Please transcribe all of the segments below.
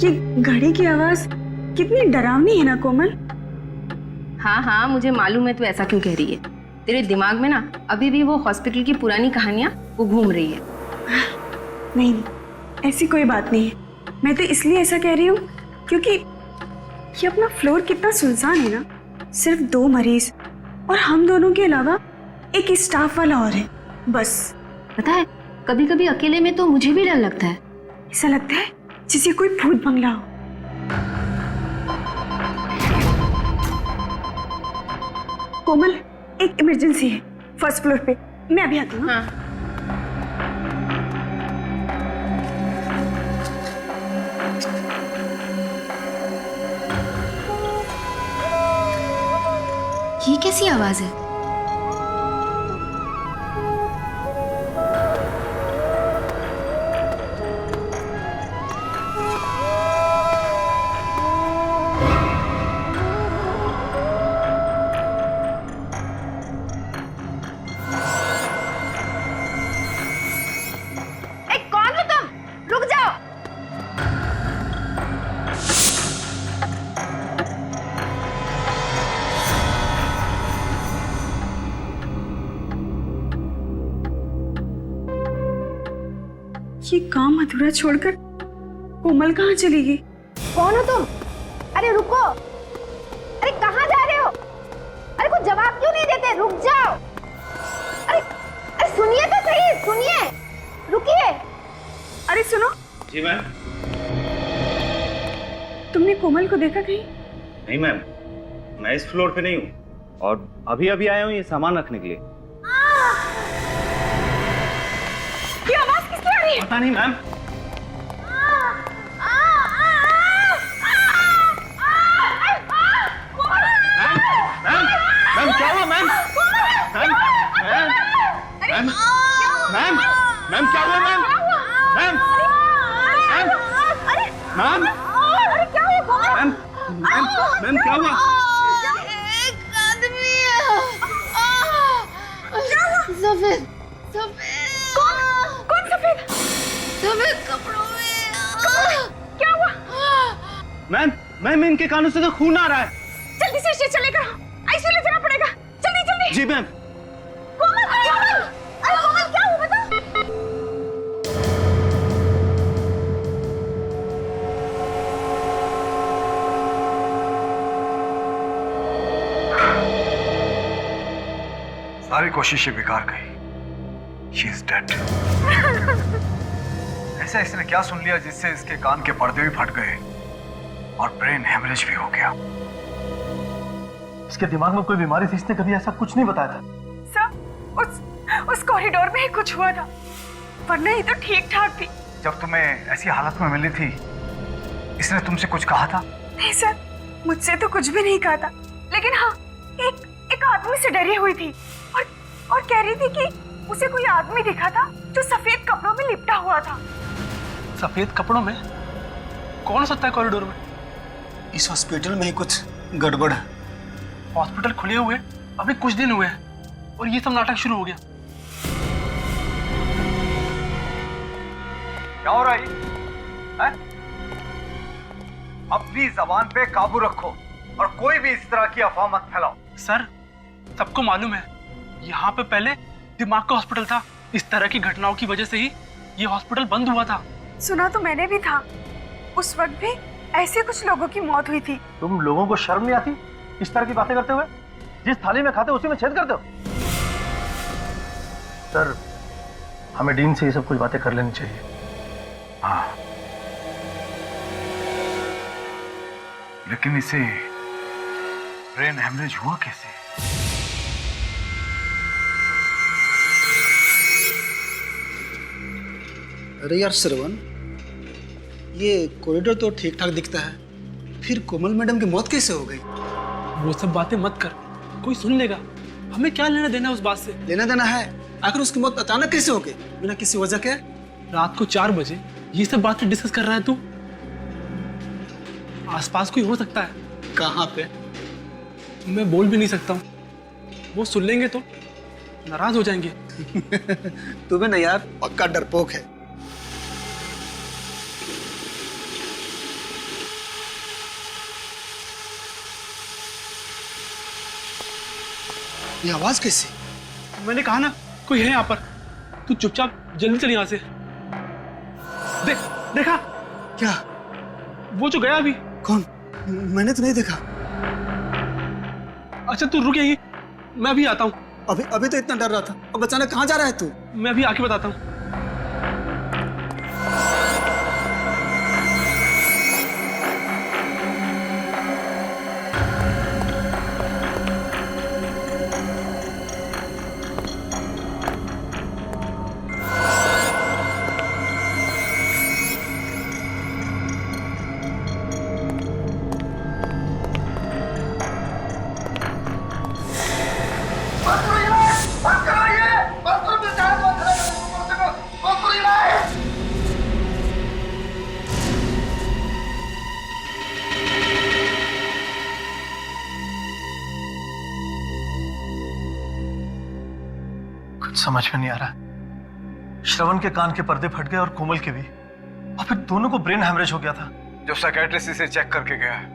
ये घड़ी की आवाज कितनी डरावनी है ना कोमल। हाँ हाँ मुझे मालूम है तू ऐसा क्यों कह रही है। तेरे दिमाग में ना अभी भी वो हॉस्पिटल की पुरानी कहानियां वो घूम रही है। नहीं नहीं, ऐसी कोई बात नहीं है। मैं तो इसलिए ऐसा कह रही हूँ क्योंकि ये अपना फ्लोर कितना सुनसान है ना, सिर्फ 2 मरीज और हम दोनों के अलावा एक स्टाफ वाला और है बस। पता है कभी कभी अकेले में तो मुझे भी डर लगता है। ऐसा लगता है जैसे कोई भूत बंगला हो। कोमल एक इमरजेंसी है फर्स्ट फ्लोर पे, मैं अभी आती हूँ। हाँ। ये कैसी आवाज है? ये काम अधूरा छोड़कर कोमल कहाँ चली गई? कौन हो तुम? अरे रुको, अरे कहाँ जा रहे हो? अरे कुछ जवाब क्यों नहीं देते? रुक जाओ। अरे अरे सुनिए तो सही, सुनिए, रुकिए। अरे सुनो। जी मैम। तुमने कोमल को देखा कहीं? नहीं मैम, मैं इस फ्लोर पे नहीं हूँ और अभी अभी आया हूँ ये सामान रखने के लिए। ये आवाज किसकी आ रही है? पता नहीं मैम। मैम क्या हुआ मैम? मैम मैम क्या हुआ मैम? मैम मैम अरे क्या हुआ? मैम मैम क्या हुआ? एक आदमी सफेद सफेद। कौन सफेद? सफेद कपड़ों में। क्या हुआ? मैम मैम इनके कानों से तो खून आ रहा है। जल्दी से इसे चलेगा, आईसीयू ले जाना पड़ेगा। जल्दी जल्दी। जी मैम। कोमल, कोमल! अरे कोमल क्या हुआ बता? सारी कोशिशें बेकार गई। She is dead. ऐसा इसने क्या सुन लिया जिससे इसके कान के पर्दे भी फट गए और ब्रेन हेमरेज भी हो गया। इसके दिमाग में कोई बीमारी थी, इसने कभी ऐसा कुछ नहीं बताया था। सर उस कॉरिडोर में ही कुछ हुआ था, वरना ये तो ठीक ठाक थी। जब तुम्हें ऐसी हालत में मिली थी इसने तुमसे कुछ कहा था? नहीं सर, मुझसे तो कुछ भी नहीं कहा था, लेकिन हाँ एक आदमी से डरी हुई थी और कह रही थी कि उसे कोई आदमी दिखा था जो सफेद कपड़ों में लिपटा हुआ था। सफेद कपड़ों में? कौन हो सकता है कॉरिडोर में? इस हॉस्पिटल में ही कुछ गड़बड़ है। हॉस्पिटल खुले हुए अभी कुछ दिन हुए हैं और ये सब नाटक शुरू हो गया। क्या हो रहा है? अपनी जबान पे काबू रखो और कोई भी इस तरह की अफवाह मत फैलाओ। सर सबको मालूम है यहाँ पे पहले दिमाग का हॉस्पिटल था। इस तरह की घटनाओं की वजह से ही ये हॉस्पिटल बंद हुआ था। सुना तो मैंने भी था, उस वक्त भी ऐसे कुछ लोगों की मौत हुई थी। तुम लोगों को शर्म नहीं आती इस तरह की बातें करते हुए? जिस थाली में खाते हो उसी में छेद करते हो। सर हमें डीन से ये सब कुछ बातें कर लेनी चाहिए। हाँ, लेकिन इसे ब्रेन हेमरेज हुआ कैसे? अरे यार श्रवण, ये कॉरिडोर तो ठीक ठाक दिखता है, फिर कोमल मैडम की मौत कैसे हो गई? वो सब बातें मत कर, कोई सुन लेगा। हमें क्या लेना देना उस बात से? लेना देना है, आखिर उसकी मौत अचानक कैसे हो गई बिना किसी वजह के? रात को 4 बजे ये सब बातें डिस्कस कर रहा है तू? आसपास कोई हो सकता है। कहाँ पे? मैं बोल भी नहीं सकता हूँ, वो सुन लेंगे तो नाराज हो जाएंगे। तुम्हें ना यार पक्का डरपोक है। ये आवाज कैसी? मैंने कहा ना कोई है यहाँ पर। तू चुपचाप जल्दी चल यहाँ से। देख, देखा क्या? वो जो गया अभी। कौन? मैंने तो नहीं देखा। अच्छा तू रुक यहीं, मैं अभी आता हूँ। अभी अभी तो इतना डर रहा था, अब अचानक कहाँ जा रहा है तू? मैं अभी आके बताता हूँ। कुछ समझ में नहीं आ रहा। श्रवण के कान के पर्दे फट गए और कोमल के भी, और फिर दोनों को ब्रेन हैमरेज हो गया था। जो साइकियाट्रिस्ट इसे चेक करके गया है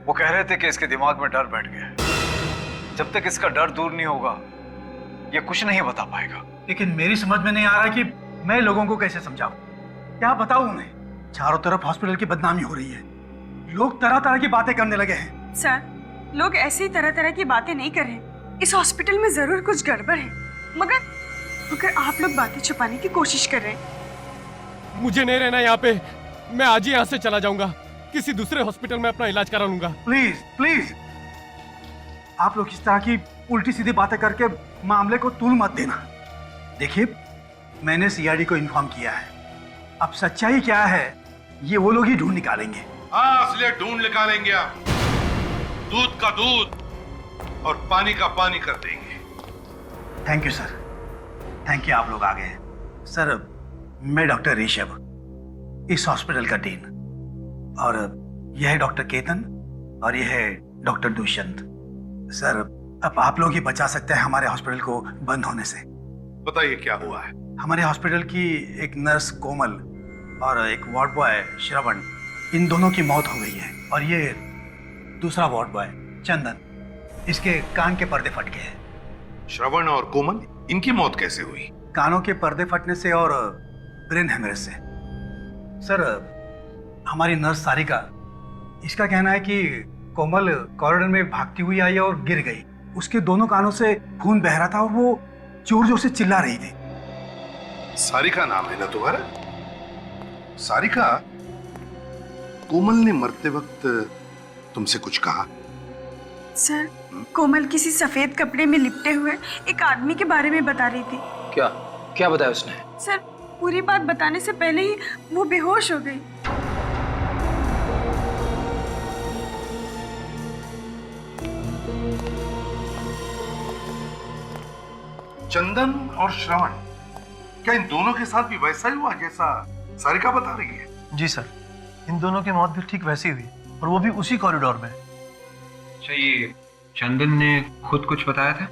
वो कह रहे थे कि इसके दिमाग में डर बैठ गया है। जब तक इसका डर दूर नहीं होगा ये कुछ नहीं बता पाएगा। लेकिन मेरी समझ में नहीं आ रहा कि मैं लोगों को कैसे समझाऊं, क्या बताऊं उन्हें। चारों तरफ हॉस्पिटल की बदनामी हो रही है, लोग तरह तरह की बातें करने लगे हैं। सर, लोग ऐसी तरह तरह की बातें नहीं कर रहे। इस हॉस्पिटल में जरूर कुछ गड़बड़ है, मगर आप लोग बातें छुपाने की कोशिश कर रहे हैं। मुझे नहीं रहना यहाँ पे, मैं आज ही यहाँ से चला जाऊंगा। किसी दूसरे हॉस्पिटल में अपना इलाज करा लूंगा। प्लीज प्लीज, आप लोग इस तरह की उल्टी सीधी बातें करके मामले को तूल मत देना। देखिए, मैंने सीआईडी को इन्फॉर्म किया है। अब सच्चाई क्या है ये वो लोग ही ढूंढ निकालेंगे। हाँ, असलियत ढूंढ निकालेंगे आप। दूध का दूध और पानी का पानी कर देंगे। Thank you sir, thank you, आप लोग आ गए। सर, मैं डॉक्टर ऋषभ, इस हॉस्पिटल का डीन, और यह है डॉक्टर केतन और यह है डॉक्टर दुष्यंत। सर, अब आप लोग ही बचा सकते हैं हमारे हॉस्पिटल को बंद होने से। बताइए क्या हुआ है? हमारे हॉस्पिटल की एक नर्स कोमल और एक वार्ड बॉय श्रवण, इन दोनों की मौत हो गई है। और ये दूसरा वार्ड बॉय चंदन, इसके कान के पर्दे फट गए हैं। श्रवण और कोमल, इनकी मौत कैसे हुई? कानों के पर्दे फटने से और ब्रेन हेमरेज से। सर, हमारी नर्स सारिका, इसका कहना है कि कोमल कॉरिडोर में भागती हुई आई और गिर गई। उसके दोनों कानों से खून बह रहा था और वो जोर जोर से चिल्ला रही थी। सारिका नाम है ना तुम्हारा? सारिका, कोमल ने मरते वक्त तुमसे कुछ कहा? सर, कोमल किसी सफेद कपड़े में लिपटे हुए एक आदमी के बारे में बता रही थी। क्या क्या बताया उसने? सर, पूरी बात बताने से पहले ही वो बेहोश हो गई। चंदन और श्रवण, क्या इन दोनों के साथ भी वैसा ही हुआ जैसा सारिका बता रही है? जी सर, इन दोनों की मौत भी ठीक वैसी हुई, और वो भी उसी कॉरिडोर में। अच्छा, ये चंदन ने खुद कुछ बताया था?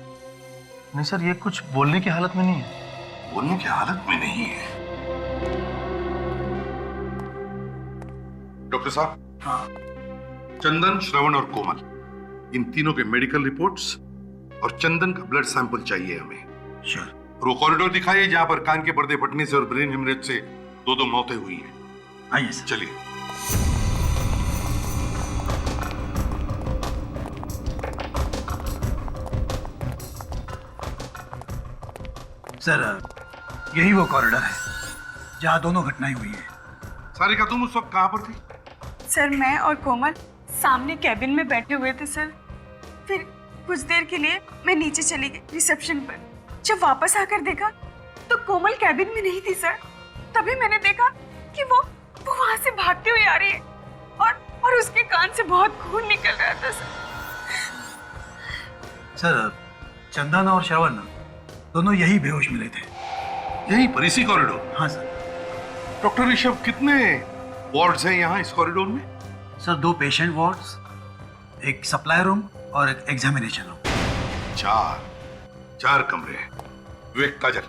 नहीं सर, ये कुछ बोलने की हालत में नहीं है। बोलने की हालत में नहीं है? डॉक्टर साहब। हाँ। चंदन, श्रवण और कोमल, इन तीनों के मेडिकल रिपोर्ट्स और चंदन का ब्लड सैंपल चाहिए हमें। श्योर। और वो कॉरिडोर दिखाइए जहां पर कान के पर्दे फटने से और ब्रेन हेमरेज से दो मौतें हुई हैं। आइए सर। चलिए। सर, यही वो कॉरिडोर है जहां दोनों घटनाएं हुई हैं। सारिका, तुम उस वक्त कहां पर थी? सर, मैं और कोमल सामने कैबिन में बैठे हुए थे सर। फिर कुछ देर के लिए मैं नीचे चली गई रिसेप्शन पर। जब वापस आकर देखा तो कोमल कैबिन में नहीं थी सर। तभी मैंने देखा कि वो वहां से भागती हुई आ रही है और उसके कान से बहुत खून निकल रहा था सर। सर, चंदन और श्रवण दोनों यही बेहोश मिले थे। यहीं पर, इसी कॉरिडोर? हाँ सर। डॉक्टर ऋषभ, कितने वार्ड्स हैं यहाँ इस कॉरिडोर में? सर, 2 पेशेंट वार्ड्स, एक सप्लाई रूम और एक एग्जामिनेशन रूम। चार कमरे हैं। विवेक, काजल,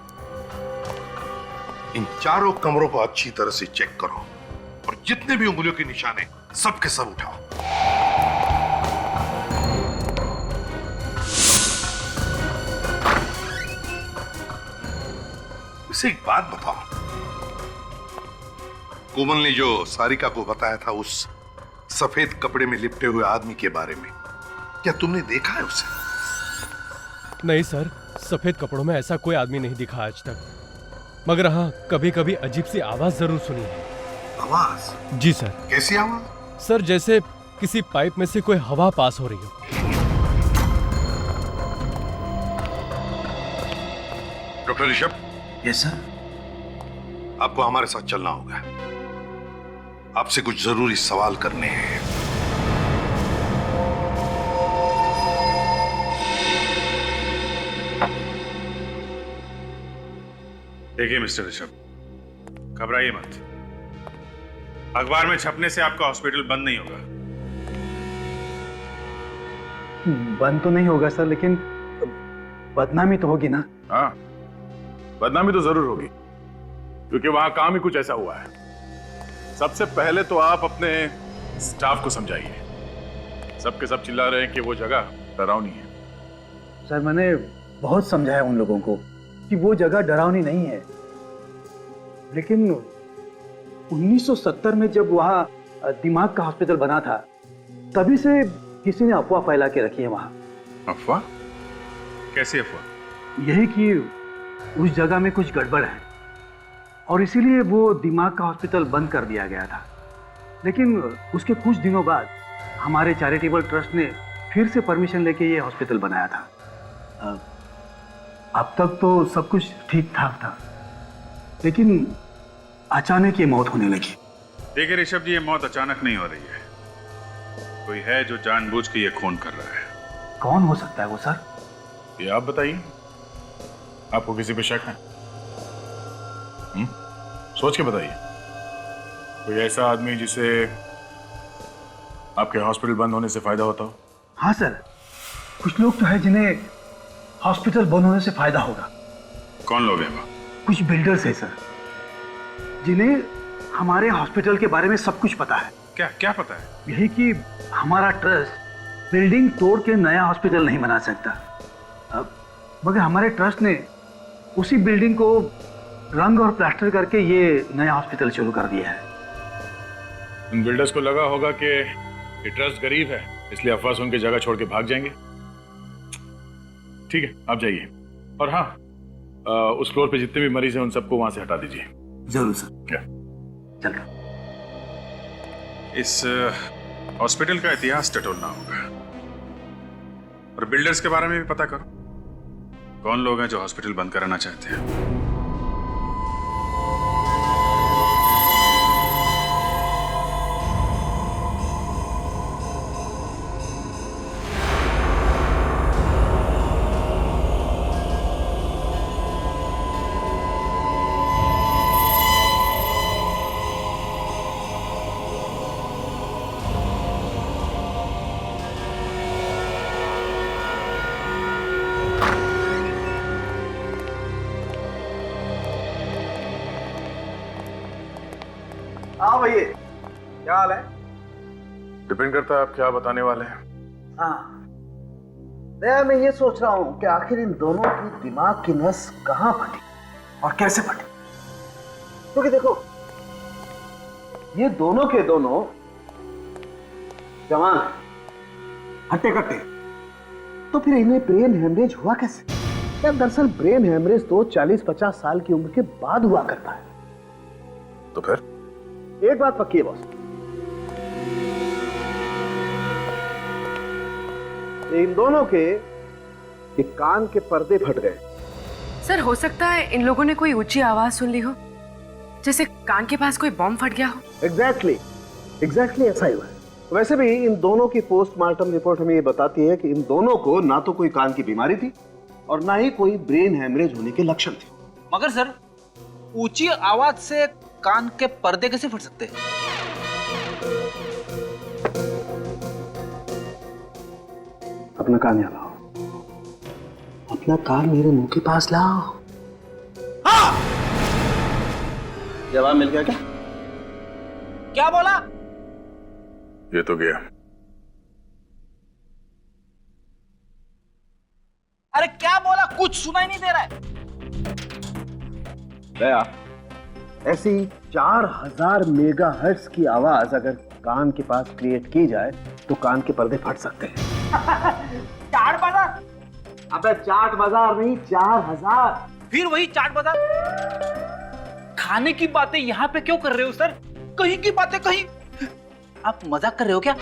इन चारों कमरों को अच्छी तरह से चेक करो और जितने भी उंगलियों के निशान हैं सब के सब उठाओ। वैसे एक बात बताओ, कोमल ने जो सारिका को बताया था उस सफेद कपड़े में लिपटे हुए आदमी के बारे में, क्या तुमने देखा है उसे? नहीं सर, सफेद कपड़ों में ऐसा कोई आदमी नहीं दिखा आज तक, मगर हाँ कभी कभी अजीब सी आवाज जरूर सुनी है। आवाज? जी सर। कैसी आवाज? सर जैसे किसी पाइप में से कोई हवा पास हो रही हो। डॉक्टर ऋषभ। Yes sir. आपको हमारे साथ चलना होगा, आपसे कुछ जरूरी सवाल करने हैं। देखिए मिस्टर ऋषभ, घबराइए मत। अखबार में छपने से आपका हॉस्पिटल बंद नहीं होगा। बंद तो नहीं होगा सर, लेकिन बदनामी तो होगी ना। हाँ, बदनामी तो जरूर होगी, क्योंकि वहां काम ही कुछ ऐसा हुआ है। सबसे पहले तो आप अपने स्टाफ को समझाइए। सबके सब चिल्ला रहे हैं कि वो जगह डरावनी है। सर मैंने बहुत समझाया उन लोगों को कि वो जगह डरावनी नहीं है, लेकिन 1970 में जब वहाँ दिमाग का हॉस्पिटल बना था, तभी से किसी ने अफवाह फैला के रखी है वहाँ। अफवाह? कैसी अफवाह? यही कि उस जगह में कुछ गड़बड़ है और इसीलिए वो दिमाग का हॉस्पिटल बंद कर दिया गया था। लेकिन उसके कुछ दिनों बाद हमारे चैरिटेबल ट्रस्ट ने फिर से परमिशन लेके ये हॉस्पिटल बनाया था। अब तक तो सब कुछ ठीक ठाक था, लेकिन अचानक ये मौत होने लगी। देखिए ऋषभ जी, ये मौत अचानक नहीं हो रही है। कोई है जो जानबूझ के ये खून कर रहा है। कौन हो सकता है वो सर? ये आप बताइए, आपको किसी पे शक है? सोच के बताइए। कोई ऐसा आदमी जिसे आपके हॉस्पिटल बंद होने से फायदा होता हो? हाँ सर, कुछ लोग तो है जिन्हें हॉस्पिटल बंद होने से फायदा होगा। कौन लोग हैं वो? कुछ बिल्डर्स है सर, जिन्हें हमारे हॉस्पिटल के बारे में सब कुछ पता है। क्या क्या पता है? यही कि हमारा ट्रस्ट बिल्डिंग तोड़ के नया हॉस्पिटल नहीं बना सकता। मगर हमारे ट्रस्ट ने उसी बिल्डिंग को रंग और प्लास्टर करके ये नया हॉस्पिटल शुरू कर दिया है। उन बिल्डर्स को लगा होगा कि ये ट्रस्ट गरीब है, इसलिए अफवाह सुन के जगह छोड़ के भाग जाएंगे। ठीक है, आप जाइए। और हाँ, उस फ्लोर पे जितने भी मरीज हैं उन सबको वहां से हटा दीजिए। जरूर सर। क्या? चलो। इस हॉस्पिटल का इतिहास टटोलना होगा और बिल्डर्स के बारे में भी पता करो। कौन लोग हैं जो हॉस्पिटल बंद कराना चाहते हैं? हाँ भैया, क्या हाल है? डिपेंड करता है आप क्या बताने वाले हैं। हाँ, मैं ये सोच रहा हूँ कि आखिर इन दोनों की दिमाग की नस कहाँ फटी और कैसे फटी। क्योंकि देखो, ये दोनों के दोनों जवान हट्टे कट्टे, तो फिर इन्हें ब्रेन हेमरेज हुआ कैसे? क्या दरअसल ब्रेन हेमरेज तो 40-50 साल की उम्र के बाद हुआ करता है। तो फिर एक बात पक्की है बॉस, इन दोनों के कान के पर्दे फट गए। सर हो सकता है इन लोगों ने कोई ऊंची आवाज सुन ली हो, जैसे कान के पास कोई बॉम्ब फट गया हो। एग्जैक्टली ऐसा ही हुआ है। वैसे भी इन दोनों की पोस्टमार्टम रिपोर्ट हमें ये बताती है कि इन दोनों को ना तो कोई कान की बीमारी थी और ना ही कोई ब्रेन हेमरेज होने के लक्षण थे। मगर सर, ऊंची आवाज से कान के पर्दे कैसे फट सकते हैं? अपना कान यहाँ लाओ, अपना कान मेरे मुंह के पास लाओ। हाँ! जवाब मिल गया क्या? क्या बोला? ये तो गया। अरे क्या बोला? कुछ सुनाई नहीं दे रहा है। दया, ऐसी 4000 मेगाहर्ट्ज की आवाज अगर कान के पास क्रिएट की जाए तो कान के पर्दे फट सकते हैं। चाट बाजार? अबे चाट बाजार नहीं, 4000। फिर वही चाट बाजार। खाने की बातें यहाँ पे क्यों कर रहे हो सर? कहीं की बातें कहीं। आप मजाक कर रहे हो क्या?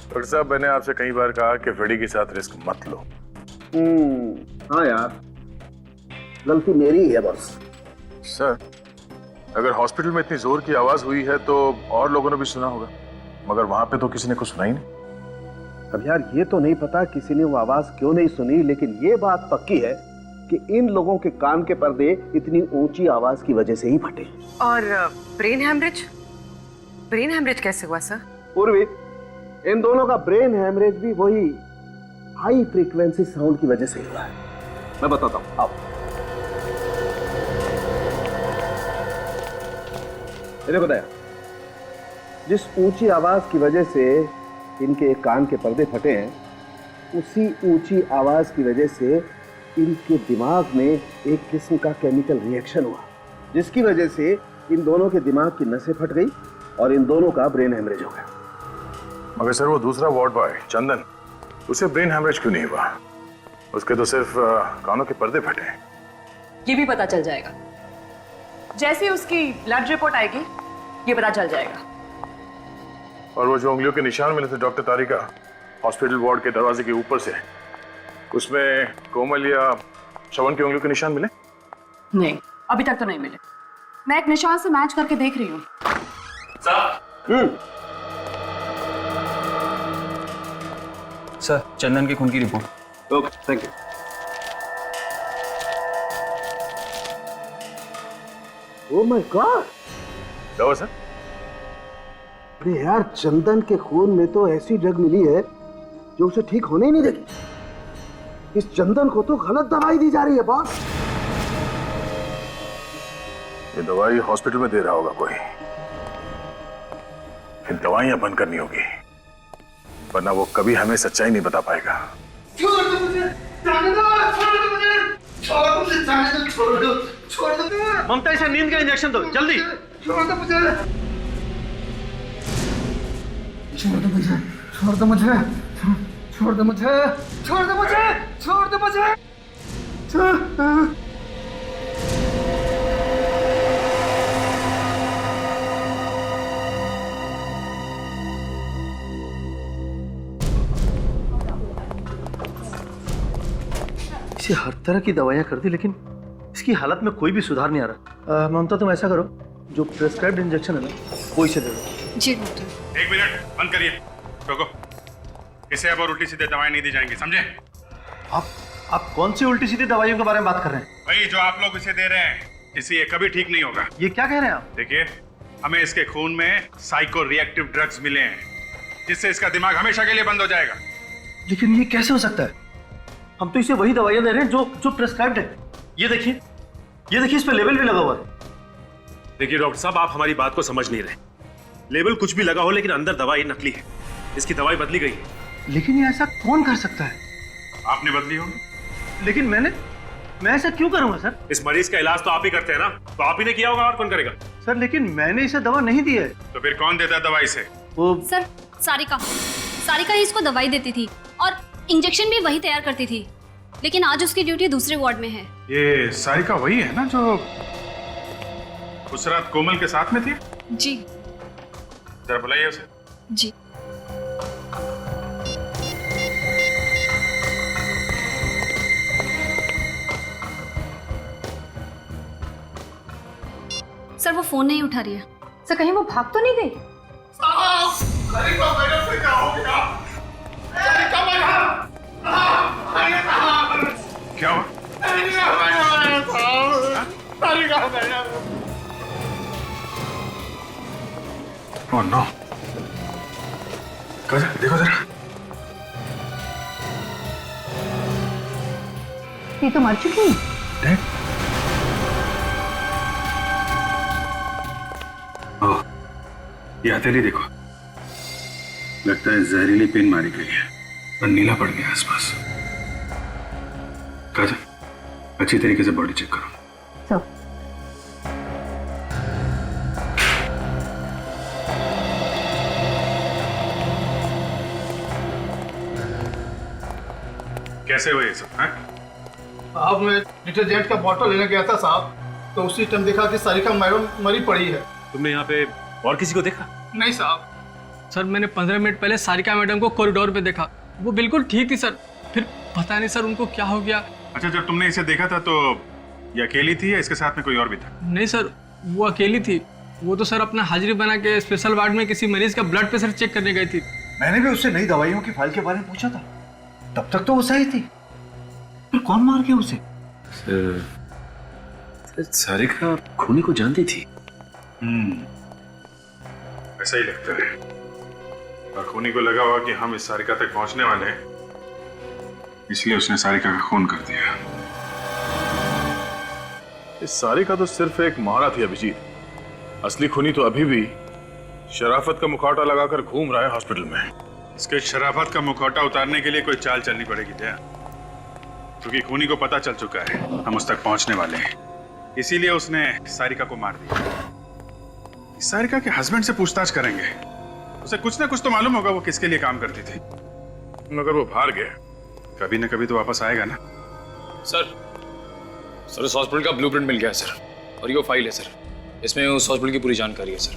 डॉक्टर साहब, मैंने आपसे कई बार कहा कि फ्रेडी के साथ रिस्क मत लो। हाँ यार, गलती मेरी ही है बस। सर, अगर हॉस्पिटल में इतनी जोर की आवाज हुई है तो और लोगों ने भी सुना होगा, मगर वहां पे तो किसी ने कुछ सुना ही नहीं। अब यार ये तो नहीं पता किसी ने वो आवाज क्यों नहीं सुनी, लेकिन ये बात पक्की है कि इन लोगों के कान के पर्दे इतनी ऊंची आवाज की वजह से ही फटे। और ब्रेन हैमरेज? ब्रेन हैमरेज कैसे हुआ सर? पूर्वी, इन दोनों का ब्रेन हैमरेज भी वही हाई फ्रीक्वेंसी साउंड की वजह से हुआ है। मैं बताता हूं, आओ। मैंने बताया, जिस ऊंची आवाज की वजह से इनके कान के पर्दे फटे हैं, उसी ऊंची आवाज की वजह से इनके दिमाग में एक किस्म का केमिकल रिएक्शन हुआ, जिसकी वजह से इन दोनों के दिमाग की नसें फट गई और इन दोनों का ब्रेन हैमरेज हो गया। मगर सर, वो दूसरा वार्ड बॉय चंदन, उसे ब्रेन हैमरेज क्यों नहीं हुआ? उसके तो सिर्फ कानों के पर्दे फटे हैं। ये भी पता चल जाएगा। जैसे ही उसकी ब्लड रिपोर्ट आएगी ये पता चल जाएगा। और वो जो उंगलियों के निशान मिले थे डॉक्टर तारिका हॉस्पिटल वार्ड के दरवाजे के ऊपर से, उसमें कोमल या श्रवण की उंगलियों के निशान मिले? नहीं, अभी तक तो नहीं मिले। मैं एक निशान से मैच करके देख रही हूँ। सर, चंदन के खून की report. Okay, thank you. Oh my God! क्या हुआ सर? अरे यार, चंदन के खून में तो ऐसी ड्रग मिली है जो उसे ठीक होने ही नहीं देगी। इस चंदन को तो गलत दवाई दी जा रही है बॉस। ये दवाई हॉस्पिटल में दे रहा होगा कोई। फिर दवाइयां बंद करनी होगी, वरना वो कभी हमें सच्चाई नहीं बता पाएगा। छोड़ दो मुझे, जाने दो, छोड़ दो मुझे, छोड़ दो मुझे, जाने दो, छोड़ दो, छोड़ दो। ममता, इसे नींद का इंजेक्शन दो जल्दी। छोड़ दो मुझे, छोड़ दो मुझे, छोड़ दो मुझे, छोड़ दो मुझे, छोड़ दो मुझे, छोड़ दो मुझे, छोड़। इसे हर तरह की दवाइयां कर दी, लेकिन इसकी हालत में कोई भी सुधार नहीं आ रहा। ममता, तुम ऐसा करो, जो प्रेस्क्राइब्ड इंजेक्शन है ना, वो इसे दे दो। जी डॉक्टर। 1 मिनट, बंद करिए, रोको। इसे अब और उल्टी सीधे दवाएं नहीं दी जाएंगी, समझे? आप कौन सी उल्टी सीधी दवाइयों के बारे में बात कर रहे हैं? वही जो आप लोग इसे दे रहे हैं, इससे ये कभी ठीक नहीं होगा। ये क्या कह रहे हैं आप? देखिए, हमें इसके खून में साइको रिएक्टिव ड्रग्स मिले हैं, जिससे इसका दिमाग हमेशा के लिए बंद हो जाएगा। लेकिन ये कैसे हो सकता है? हम तो इसे वही दवाइयां दे रहे हैं जो प्रेस्क्राइब्ड है। ये देखिए, इस पे लेबल भी लगा हुआ है। देखिए डॉक्टर साहब, आप हमारी बात को समझ नहीं रहे। लेबल कुछ भी लगा हो, लेकिन अंदर दवाई नकली है। इसकी दवाई बदली गई है। लेकिन ये ऐसा कौन कर सकता है? आपने बदली होगी। लेकिन मैं ऐसा क्यों करूंगा सर? इस मरीज का इलाज तो आप ही करते हैं ना, तो आप ही ने किया होगा, और कौन करेगा? सर, लेकिन मैंने इसे दवा नहीं दी है। तो फिर कौन देता है दवा इसे? वो सर, सारिका ही इसको दवाई देती थी और इंजेक्शन भी वही तैयार करती थी, लेकिन आज उसकी ड्यूटी दूसरे वार्ड में है। ये सारिका वही है ना जो उस रात कोमल के साथ में थी? जी। जरा बुलाइए उसे। जी। सर, वो फोन नहीं उठा रही है। सर, कहीं वो भाग तो नहीं गई? सारिका मैडम से क्या हो गया? सारिका मैडम, क्या हुआ? सारिका मैडम। ओह नो, देखो जरा। ये तो मर चुकी है। ये हथेली देखो, लगता है जहरीली पेन मारी गई है और नीला पड़ गया आसपास। काजल, अच्छी तरीके से बॉडी चेक करो। कैसे हुए ये सब? हैं? साहब मैं डिटर्जेंट का बॉटल लेने गया था साहब, तो उसी टाइम देखा कि सारिका मैडम मरी पड़ी है। तुमने यहाँ पे और किसी को देखा? नहीं साहब, सर मैंने 15 मिनट पहले सारिका मैडम को कॉरिडोर पे देखा, वो बिल्कुल ठीक थी सर। फिर पता नहीं सर उनको क्या हो गया। अच्छा, जब तुमने इसे देखा था तो ये अकेली थी या इसके साथ में कोई और भी था? नहीं सर, वो अकेली थी। वो तो सर अपना हाजिरी बना के स्पेशल वार्ड में किसी मरीज का ब्लड प्रेशर चेक करने गई थी। मैंने भी उससे नई दवाइयों की फाइल के बारे में पूछा था, तब तक तो वो सही थी। फिर कौन मार गया उसे? सारिका खूनी को जानती थी। ऐसा ही लगता है। और खूनी को लगा होगा कि हम इस सारिका तक पहुंचने वाले हैं, इसलिए उसने सारिका का खून कर दिया। इस सारिका तो सिर्फ एक मोहरा थी अभिजीत। असली खूनी तो अभी भी शराफत का मुखौटा लगाकर घूम रहा है हॉस्पिटल में। इसके शराफत का मुखौटा उतारने के लिए कोई चाल चलनी पड़ेगी दया, क्योंकि खूनी को पता चल चुका है हम उस तक पहुंचने वाले हैं, इसीलिए उसने सारिका को मार दिया। सारिका के हस्बैंड से पूछताछ करेंगे, उसे कुछ ना कुछ तो मालूम होगा वो किसके लिए काम करती थी। मगर वो भाग गया, कभी ना कभी तो वापस आएगा ना। सर इस हॉस्पिटल का ब्लूप्रिंट मिल गया है सर, और ये फाइल है सर, इसमें उस हॉस्पिटल की पूरी जानकारी है सर।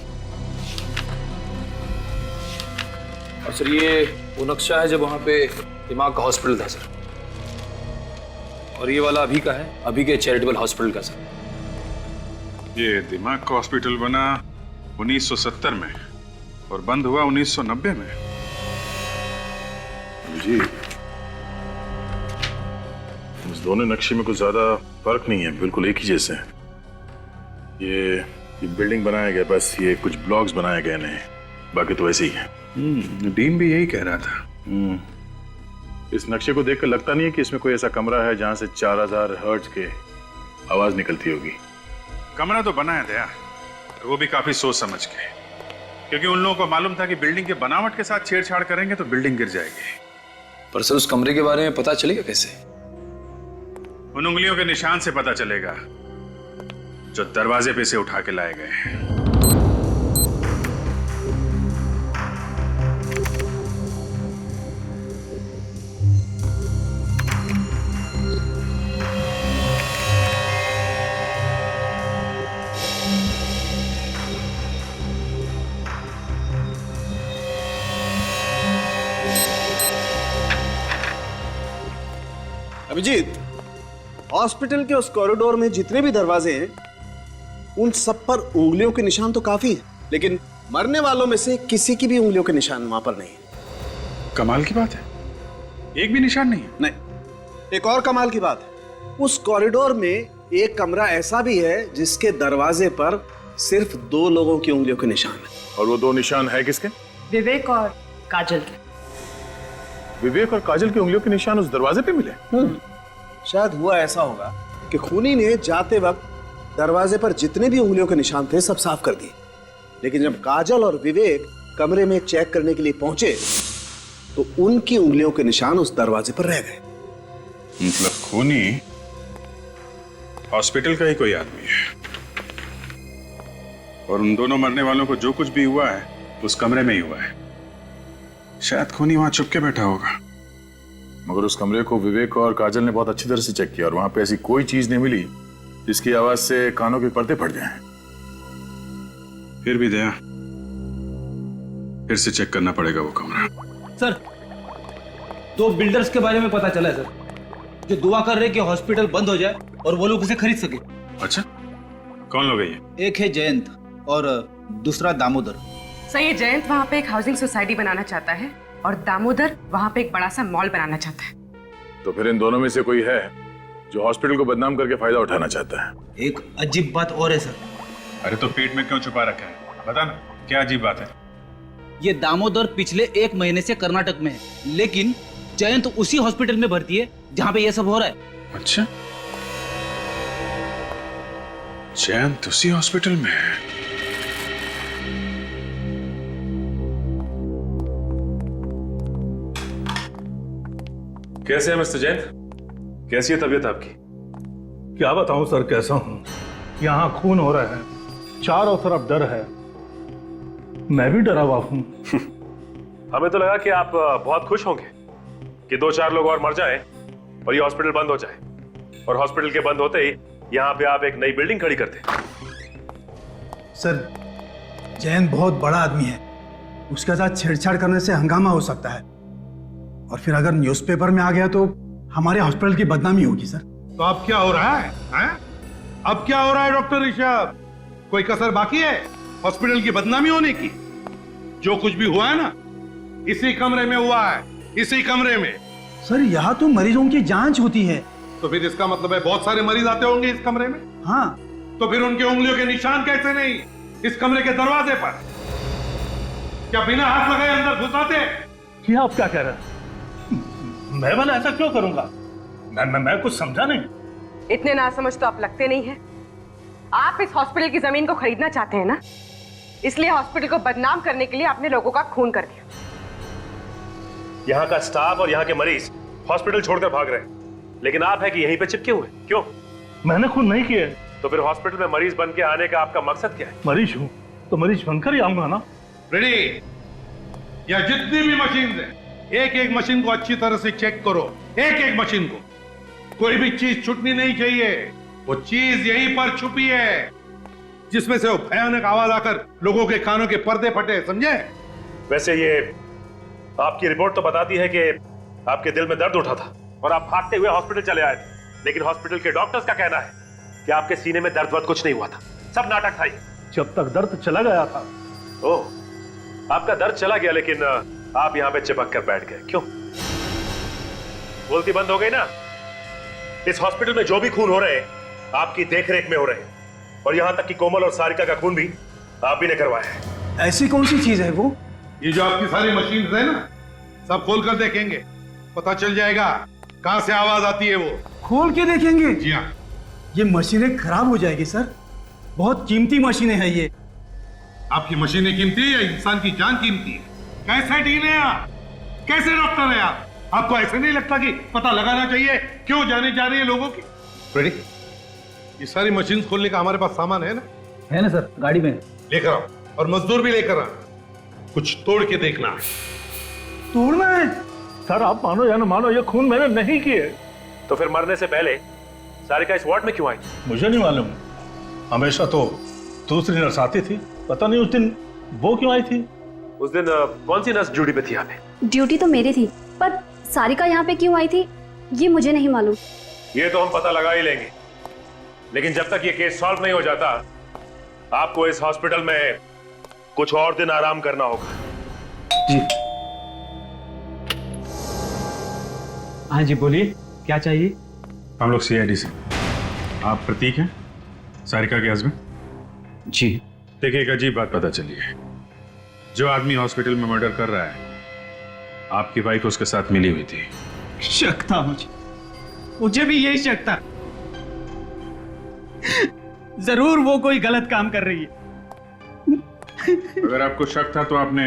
और सर ये वो नक्शा है जब वहाँ पे दिमाग का हॉस्पिटल था सर, और ये वाला अभी का है, अभी के चैरिटेबल हॉस्पिटल का सर। ये दिमाग का हॉस्पिटल बना 1970 में और बंद हुआ 1990 में। जी, इस दोनों नक्शे में कुछ ज्यादा फर्क नहीं है, बिल्कुल एक ही जैसे हैं। ये बिल्डिंग बनाया गया, बस ये कुछ ब्लॉक्स बनाए गए हैं, बाकी तो वैसे ही है। डीन भी यही कह रहा था। इस नक्शे को देखकर लगता नहीं है कि इसमें कोई ऐसा कमरा है जहां से 4000 हर्ट्ज के आवाज निकलती होगी। कमरा तो बना है दया, वो भी काफी सोच समझ के, क्योंकि उन लोगों को मालूम था कि बिल्डिंग के बनावट के साथ छेड़छाड़ करेंगे तो बिल्डिंग गिर जाएगी। पर सर उस कमरे के बारे में पता चलेगा कैसे? उन उंगलियों के निशान से पता चलेगा जो दरवाजे पे से उठा के लाए गए हैं। अभिजीत, हॉस्पिटल के उस कॉरिडोर में जितने भी दरवाजे हैं उन सब पर उंगलियों के निशान तो काफी हैं, लेकिन मरने वालों में से किसी की भी उंगलियों के निशान वहां पर नहीं है। कमाल की बात है, एक भी निशान नहीं है। नहीं, एक और कमाल की बात है, उस कॉरिडोर में एक कमरा ऐसा भी है जिसके दरवाजे पर सिर्फ 2 लोगों की उंगलियों के निशान है। और वो 2 निशान है किसके? विवेक और काजल के। विवेक और काजल की उंगलियों के निशान उस दरवाजे पे मिले? शायद हुआ ऐसा होगा कि खूनी ने जाते वक्त दरवाजे पर जितने भी उंगलियों के निशान थे सब साफ कर दिए, लेकिन जब काजल और विवेक कमरे में चेक करने के लिए पहुंचे तो उनकी उंगलियों के निशान उस दरवाजे पर रह गए। मतलब खूनी हॉस्पिटल का ही कोई आदमी है, और उन दोनों मरने वालों को जो कुछ भी हुआ है उस कमरे में ही हुआ है। शायद खूनी वहां छुप के बैठा होगा। मगर उस कमरे को विवेक और काजल ने बहुत अच्छी तरह से चेक किया और वहां पे ऐसी कोई चीज नहीं मिली जिसकी आवाज से कानों के पर्दे फट जाएं। फिर भी दया, फिर से चेक करना पड़ेगा वो कमरा। सर 2 बिल्डर्स के बारे में पता चला है सर, जो दुआ कर रहे कि हॉस्पिटल बंद हो जाए और वो लोग उसे खरीद सके। अच्छा, कौन लोग है ये? एक है जयंत और दूसरा दामोदर। सर ये जयंत वहाँ पे एक हाउसिंग सोसाइटी बनाना चाहता है और दामोदर वहाँ पे एक बड़ा सा मॉल बनाना चाहता है। तो फिर इन दोनों में से कोई है जो हॉस्पिटल को बदनाम करके फायदा उठाना चाहता है। एक अजीब बात और है सर। अरे तो पेट में क्यों छुपा रखा है, बता ना, क्या अजीब बात है? ये दामोदर पिछले 1 महीने से कर्नाटक में है, लेकिन जयंत उसी हॉस्पिटल में भर्ती है जहाँ पे ये सब हो रहा है। अच्छा, जयंत उसी हॉस्पिटल में है। कैसे है मिस्टर जैन? कैसी है तबीयत आपकी? क्या बताऊं सर कैसा हूं। यहाँ खून हो रहा है, चारों तरफ डर है, मैं भी डरा हुआ हूं। हमें तो लगा कि आप बहुत खुश होंगे कि 2-4 लोग और मर जाएं और ये हॉस्पिटल बंद हो जाए, और हॉस्पिटल के बंद होते ही यहाँ पे आप एक नई बिल्डिंग खड़ी करते। सर, जैन बहुत बड़ा आदमी है, उसके साथ छेड़छाड़ करने से हंगामा हो सकता है, और फिर अगर न्यूज़पेपर में आ गया तो हमारे हॉस्पिटल की बदनामी होगी सर। तो अब क्या हो रहा है, हैं? अब क्या हो रहा है डॉक्टर ऋषभ? कोई कसर बाकी है हॉस्पिटल की बदनामी होने की? जो कुछ भी हुआ है ना, इसी कमरे में हुआ है, इसी कमरे में। सर, यहाँ तो मरीजों की जांच होती है। तो फिर इसका मतलब है बहुत सारे मरीज आते होंगे इस कमरे में? हाँ। तो फिर उनके उंगलियों के निशान कैसे नहीं इस कमरे के दरवाजे पर? क्या बिना हाथ लगाए अंदर घुस आते? ये आप क्या कह रहे हैं? मैं भला ऐसा क्यों करूंगा? मैं कुछ समझा नहीं। इतने नासमझ तो आप लगते नहीं हैं। आप इस हॉस्पिटल की जमीन को खरीदना चाहते हैं ना, इसलिए हॉस्पिटल को बदनाम करने के लिए आपने लोगों का खून कर दिया। यहाँ का स्टाफ और यहाँ के मरीज हॉस्पिटल छोड़कर भाग रहे हैं, लेकिन आप है कि यहीं पे चिपके हुए। क्यों? मैंने खून नहीं किया। तो फिर हॉस्पिटल में मरीज बन के आने का आपका मकसद क्या है? मरीज हूँ तो मरीज बनकर ही आऊंगा ना। रेडी? या जितनी भी मशीन है, एक एक मशीन को अच्छी तरह से चेक करो, एक एक मशीन को। कोई भी चीज छूटनी नहीं चाहिए। वो चीज यहीं पर छुपी है जिसमें से वो भयानक आवाज आकर लोगों के कानों के पर्दे फटे, समझे? वैसे ये आपकी रिपोर्ट तो बताती है कि आपके दिल में दर्द उठा था और आप भागते हुए हॉस्पिटल चले आए थे, लेकिन हॉस्पिटल के डॉक्टर्स का कहना है कि आपके सीने में दर्द कुछ नहीं हुआ था, सब नाटक था। जब तक दर्द चला गया था। ओह, आपका दर्द चला गया, लेकिन आप यहाँ पे चिपक कर बैठ गए। क्यों? बोलती बंद हो गई ना? इस हॉस्पिटल में जो भी खून हो रहे हैं आपकी देखरेख में हो रहे हैं, और यहाँ तक कि कोमल और सारिका का खून भी आप ही ने करवाया है। ऐसी कौन सी चीज है वो? ये जो आपकी सारी मशीन है ना, सब खोल कर देखेंगे, पता चल जाएगा कहां से आवाज आती है। वो खोल के देखेंगे? जी हाँ। ये मशीनें खराब हो जाएगी सर, बहुत कीमती मशीनें हैं ये। आपकी मशीनें कीमती है या इंसान की जान कीमती है? कैसे डील है आप? कैसे डॉक्टर है आप? आपको ऐसे नहीं लगता कि पता लगाना चाहिए क्यों जाने जा रही है लोगों की? रेडी? ये सारी मशीन खोलने का हमारे पास सामान है ना? है ना सर, गाड़ी में लेकर आओ, और मजदूर भी लेकर आना। कुछ तोड़ के देखना है। तोड़ना है? सर आप मानो या ना मानो, ये खून मैंने नहीं किए। तो फिर मरने से पहले सारिका इस वार्ड में क्यों आई? मुझे नहीं मालूम। हमेशा तो दूसरी नर्स आती थी, पता नहीं उस दिन वो क्यों आई थी। उस दिन कौन सी नर्स ड्यूटी पे थी? यहाँ पे ड्यूटी तो मेरी थी, पर सारिका यहाँ पे क्यों आई थी ये मुझे नहीं मालूम। ये तो हम पता लगा ही लेंगे, लेकिन जब तक ये केस सॉल्व नहीं हो जाता आपको इस हॉस्पिटल में कुछ और दिन आराम करना होगा। जी हाँ जी, बोलिए क्या चाहिए? हम लोग सीआईडी से। आप प्रतीक हैं, सारिका के हस्बैंड? जी। देखिए, एक अजीब बात पता चली है। जो आदमी हॉस्पिटल में मर्डर कर रहा है, आपकी वाइफ उसके साथ मिली हुई थी। शक था मुझे भी यही शक था। जरूर वो कोई गलत काम कर रही है। अगर आपको शक था तो आपने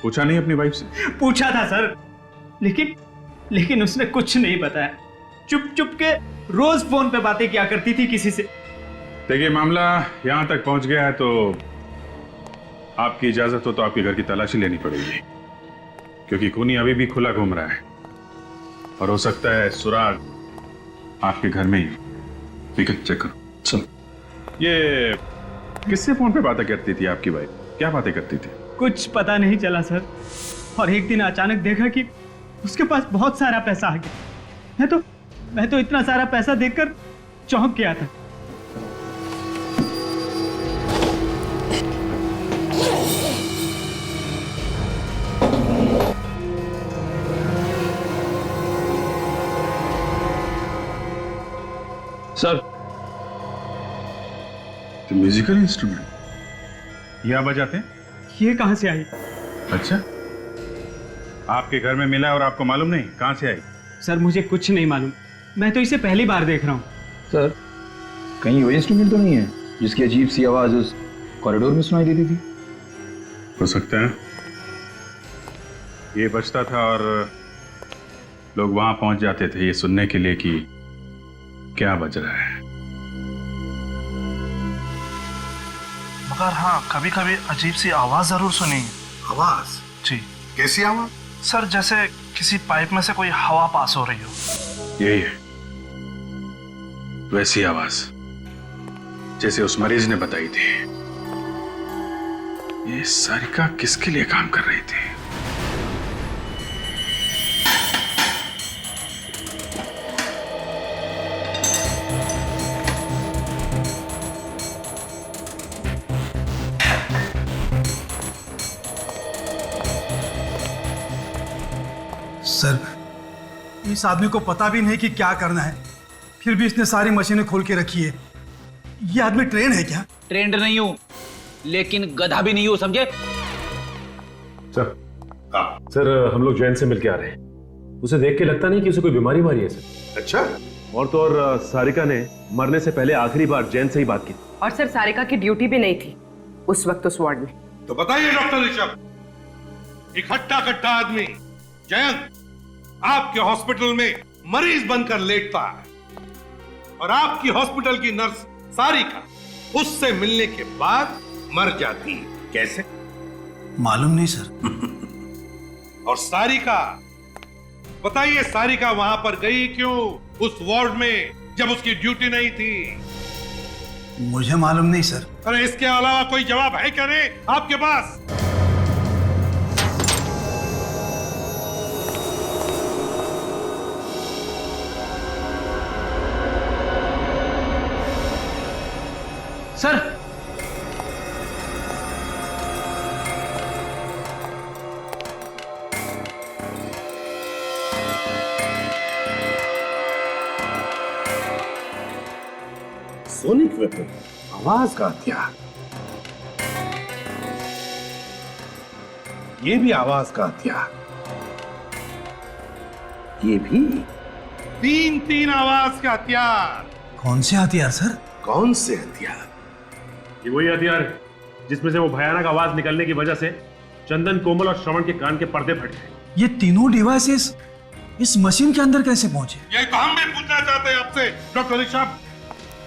पूछा नहीं अपनी वाइफ से? पूछा था सर, लेकिन उसने कुछ नहीं बताया। चुप चुप के रोज फोन पे बातें किया करती थी किसी से। देखिए, मामला यहां तक पहुंच गया है तो आपकी इजाजत हो तो आपके घर की तलाशी लेनी पड़ेगी, क्योंकि खूनी अभी भी खुला घूम रहा है और हो सकता है सुराग आपके घर में ही। ठीक है, चेक करो। चलो। ये किससे फोन पे बातें करती थी आपकी वाइफ? क्या बातें करती थी? कुछ पता नहीं चला सर, और एक दिन अचानक देखा कि उसके पास बहुत सारा पैसा आ गया। मैं तो इतना सारा पैसा देखकर चौंक गया था। सर, तो म्यूजिकल इंस्ट्रूमेंट यह बजाते हैं? ये कहां से आई? अच्छा, आपके घर में मिला और आपको मालूम नहीं? कहां से आई? सर मुझे कुछ नहीं मालूम, मैं तो इसे पहली बार देख रहा हूँ। सर, कहीं वो इंस्ट्रूमेंट तो नहीं है जिसकी अजीब सी आवाज उस कॉरिडोर में सुनाई देती थी? हो सकता है ये बजता था और लोग वहां पहुंच जाते थे ये सुनने के लिए कि क्या बज रहा है। मगर हाँ, कभी कभी अजीब सी आवाज जरूर सुनी। आवाज? जी। कैसी आवाज? सर जैसे किसी पाइप में से कोई हवा पास हो रही हो। यही है, वैसी आवाज जैसे उस मरीज ने बताई थी। ये सारिका किसके लिए काम कर रही थी? सर, इस आदमी को पता भी नहीं कि क्या करना है, फिर भी इसने सारी मशीनें खोल के रखी है। ये आदमी ट्रेन है क्या? ट्रेंड नहीं हूं, लेकिन गधा भी नहीं हूं, समझे? सर हम लोग जैन से मिलके आ रहे हैं। उसे देख के लगता नहीं कि उसे कोई बीमारी मारी है सर। अच्छा, और तो और सारिका ने मरने से पहले आखिरी बार जैन से ही बात की। और सर सारिका की ड्यूटी भी नहीं थी उस वक्त उस वार्ड में। तो बताइए डॉक्टर ऋषभ, एक हट्टा कट्टा आदमी जयंत आपके हॉस्पिटल में मरीज बनकर लेटता है और आपकी हॉस्पिटल की नर्स सारिका उससे मिलने के बाद मर जाती है, कैसे? मालूम नहीं सर। और सारिका, बताइए सारिका वहां पर गई क्यों उस वार्ड में जब उसकी ड्यूटी नहीं थी? मुझे मालूम नहीं सर। अरे इसके अलावा कोई जवाब है क्या नहीं आपके पास? सर, सोनिक वेपन, आवाज का हथियार, ये भी आवाज का हथियार, ये भी तीन आवाज का हथियार। कौन से हथियार सर? कौन से हथियार? ये वही हथियार है जिसमें से वो भयानक आवाज निकलने की वजह से चंदन, कोमल और श्रवण के कान के पर्दे फट गए। ये तीनों डिवाइसेस इस मशीन के अंदर कैसे पहुंचे? यही तो हम भी पूछना चाहते हैं आपसे डॉक्टर ऋषभ,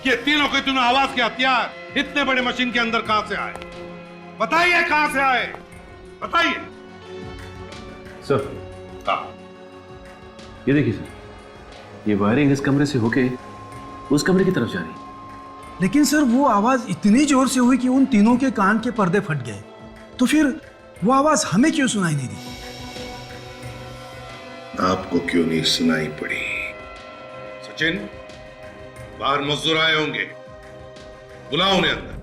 कि तीनों के तीनों आवाज के हथियार इतने बड़े मशीन के अंदर कहां से आए? बताइए कहां से आए, बताइए। सर, ये देखिए सर, ये वायरिंग इस कमरे से होके उस कमरे की तरफ जा रही है। लेकिन सर वो आवाज इतनी जोर से हुई कि उन तीनों के कान के पर्दे फट गए, तो फिर वो आवाज हमें क्यों सुनाई नहीं दी? आपको क्यों नहीं सुनाई पड़ी? सचिन, बाहर मजदूर आए होंगे, बुलाओ उन्हें अंदर।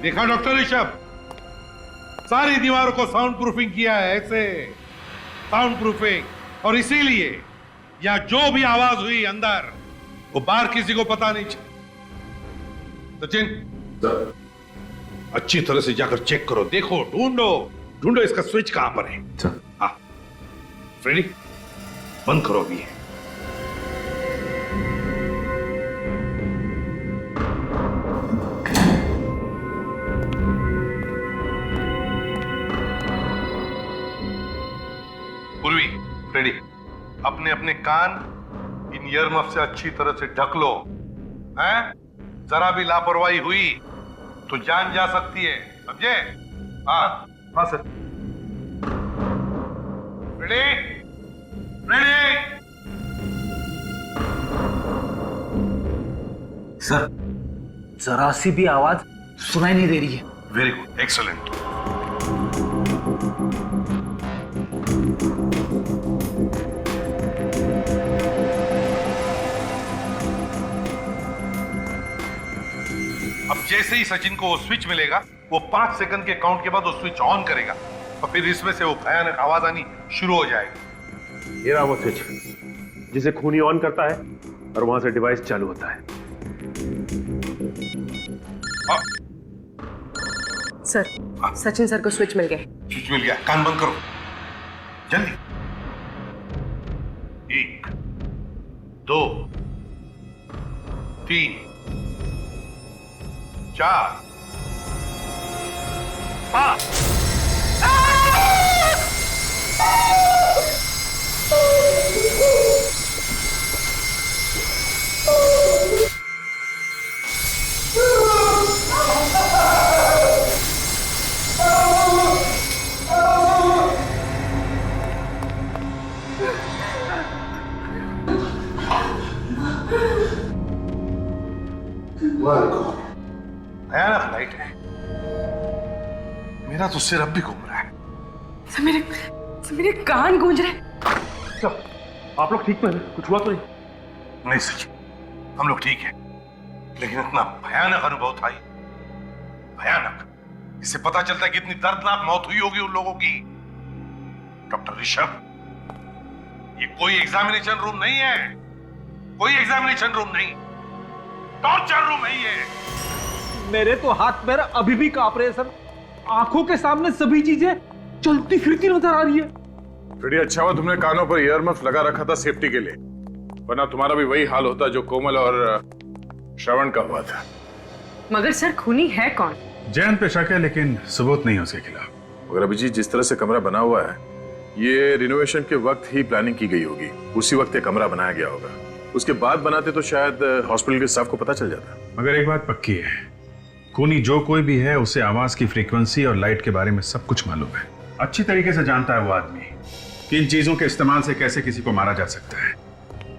देखा डॉक्टर ऋषभ, सारी दीवारों को साउंड प्रूफिंग किया है, ऐसे साउंड प्रूफिंग, और इसीलिए या जो भी आवाज हुई अंदर वो बाहर किसी को पता नहीं चला। सचिन, अच्छी तरह से जाकर चेक करो, देखो, ढूंढो इसका स्विच कहां पर है। हाँ फ्रेडी, बंद करो अभी। फ्रेडी, अपने अपने कान इन ईयरमफ से अच्छी तरह से ढक लो, हैं? जरा भी लापरवाही हुई तो जान जा सकती है, समझे? हाँ सर। फ्रेडी, सर, जरा सी भी आवाज सुनाई नहीं दे रही है। Very good, excellent. अब जैसे ही सचिन को वो स्विच मिलेगा, वो 5 सेकंड के काउंट के बाद वो स्विच ऑन करेगा और फिर इसमें से वो भयानक आवाज आनी शुरू हो जाएगी। ये रहा वो स्विच जिसे खूनी ऑन करता है और वहां से डिवाइस चालू होता है। सर, सचिन सर को स्विच मिल गया। स्विच मिल गया, कान बंद करो जल्दी। 1 2 3 4 5। भयानक लाइट है, मेरा तो सिर अब भी घूम रहा है। सर मेरे कान गूंज रहे। आप लोग ठीक हैं? कुछ हुआ तो नहीं? नहीं सचिन, हम लोग ठीक हैं, लेकिन इतना भयानक अनुभव था ये, भयानक। इससे पता चलता है कि इतनी दर्दनाक मौत हुई होगी उन लोगों की। डॉक्टर ऋषभ, ये कोई एग्जामिनेशन रूम नहीं है, कोई एग्जामिनेशन रूम नहीं, टॉर्चर रूम है ये। मेरे तो हाथ पैर अभी भी कांप रहे हैं सर। आंखों के सामने सभी चीजें चलती फिरती नजर आ रही है। फ्रेडी, अच्छा हुआ तुमने कानों पर ईयरमफ लगा रखा था सेफ्टी के लिए, वरना तुम्हारा भी वही हाल होता जो कोमल और श्रवण का हुआ था। मगर सर खूनी है कौन? जैन पे शक है, लेकिन सबूत नहीं है उसके खिलाफ। मगर अभिजीत, जिस तरह से कमरा बना हुआ है, ये रिनोवेशन के वक्त ही प्लानिंग की गई होगी। उसी वक्त ये कमरा बनाया गया होगा, उसके बाद बनाते तो शायद हॉस्पिटल के स्टाफ को पता चल जाता। मगर एक बात पक्की है, खूनी जो कोई भी है उसे आवाज की फ्रीक्वेंसी और लाइट के बारे में सब कुछ मालूम है। अच्छी तरीके से जानता है वो आदमी कि इन चीजों के इस्तेमाल से कैसे किसी को मारा जा सकता है,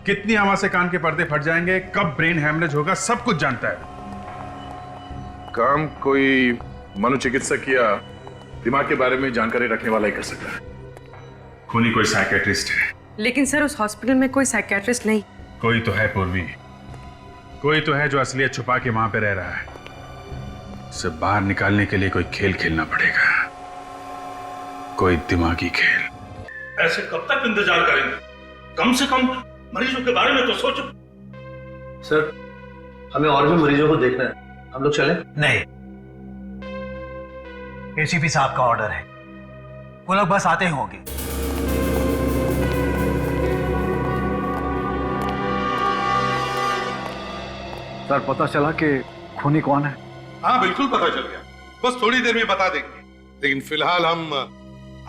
कितनी आवाज से कान के पर्दे फट जाएंगे, कब ब्रेन हैमरेज होगा, सब कुछ जानता है। काम कोई मनोचिकित्सक या दिमाग के बारे में जानकारी रखने वाला ही कर सकता है। खूनी कोई साइकेट्रिस्ट है। लेकिन सर उस हॉस्पिटल में कोई साइकियाट्रिस्ट नहीं। कोई तो है पूर्वी, कोई तो है जो असलियत छुपा के वहां पे रह रहा है। उसे बाहर निकालने के लिए कोई खेल खेलना पड़ेगा, कोई दिमागी खेल। ऐसे कब तक इंतजार करेंगे? कम से कम मरीजों के बारे में तो सोचो। सर, हमें और भी मरीजों को देखना है, हम लोग चलें? नहीं, एसीपी साहब का ऑर्डर है, वो लोग बस आते ही होंगे। सर, पता चला कि खूनी कौन है? हाँ बिल्कुल पता चल गया, बस थोड़ी देर में बता देंगे। लेकिन फिलहाल हम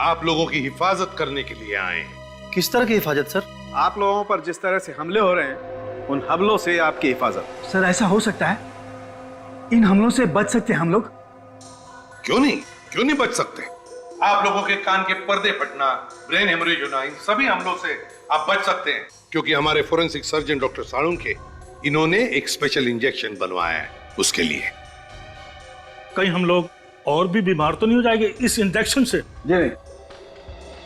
आप लोगों की हिफाजत करने के लिए आए हैं। किस तरह की हिफाजत सर? आप लोगों पर जिस तरह से हमले हो रहे हैं, उन हमलों से आपकी हिफाजत। सर, ऐसा हो सकता है? इन हमलों से बच सकते हैं हम लोग? क्यों नहीं बच सकते? आप लोगों के कान के पर्दे फटना, ब्रेन हेमरेज होना, इन सभी हमलों से आप बच सकते हैं, क्योंकि हमारे फोरेंसिक सर्जन डॉक्टर साळुंखे इन्होंने एक स्पेशल इंजेक्शन बनवाया है उसके लिए। कहीं हम लोग और भी बीमार तो नहीं हो जाएंगे इस इंजेक्शन से? जी नहीं,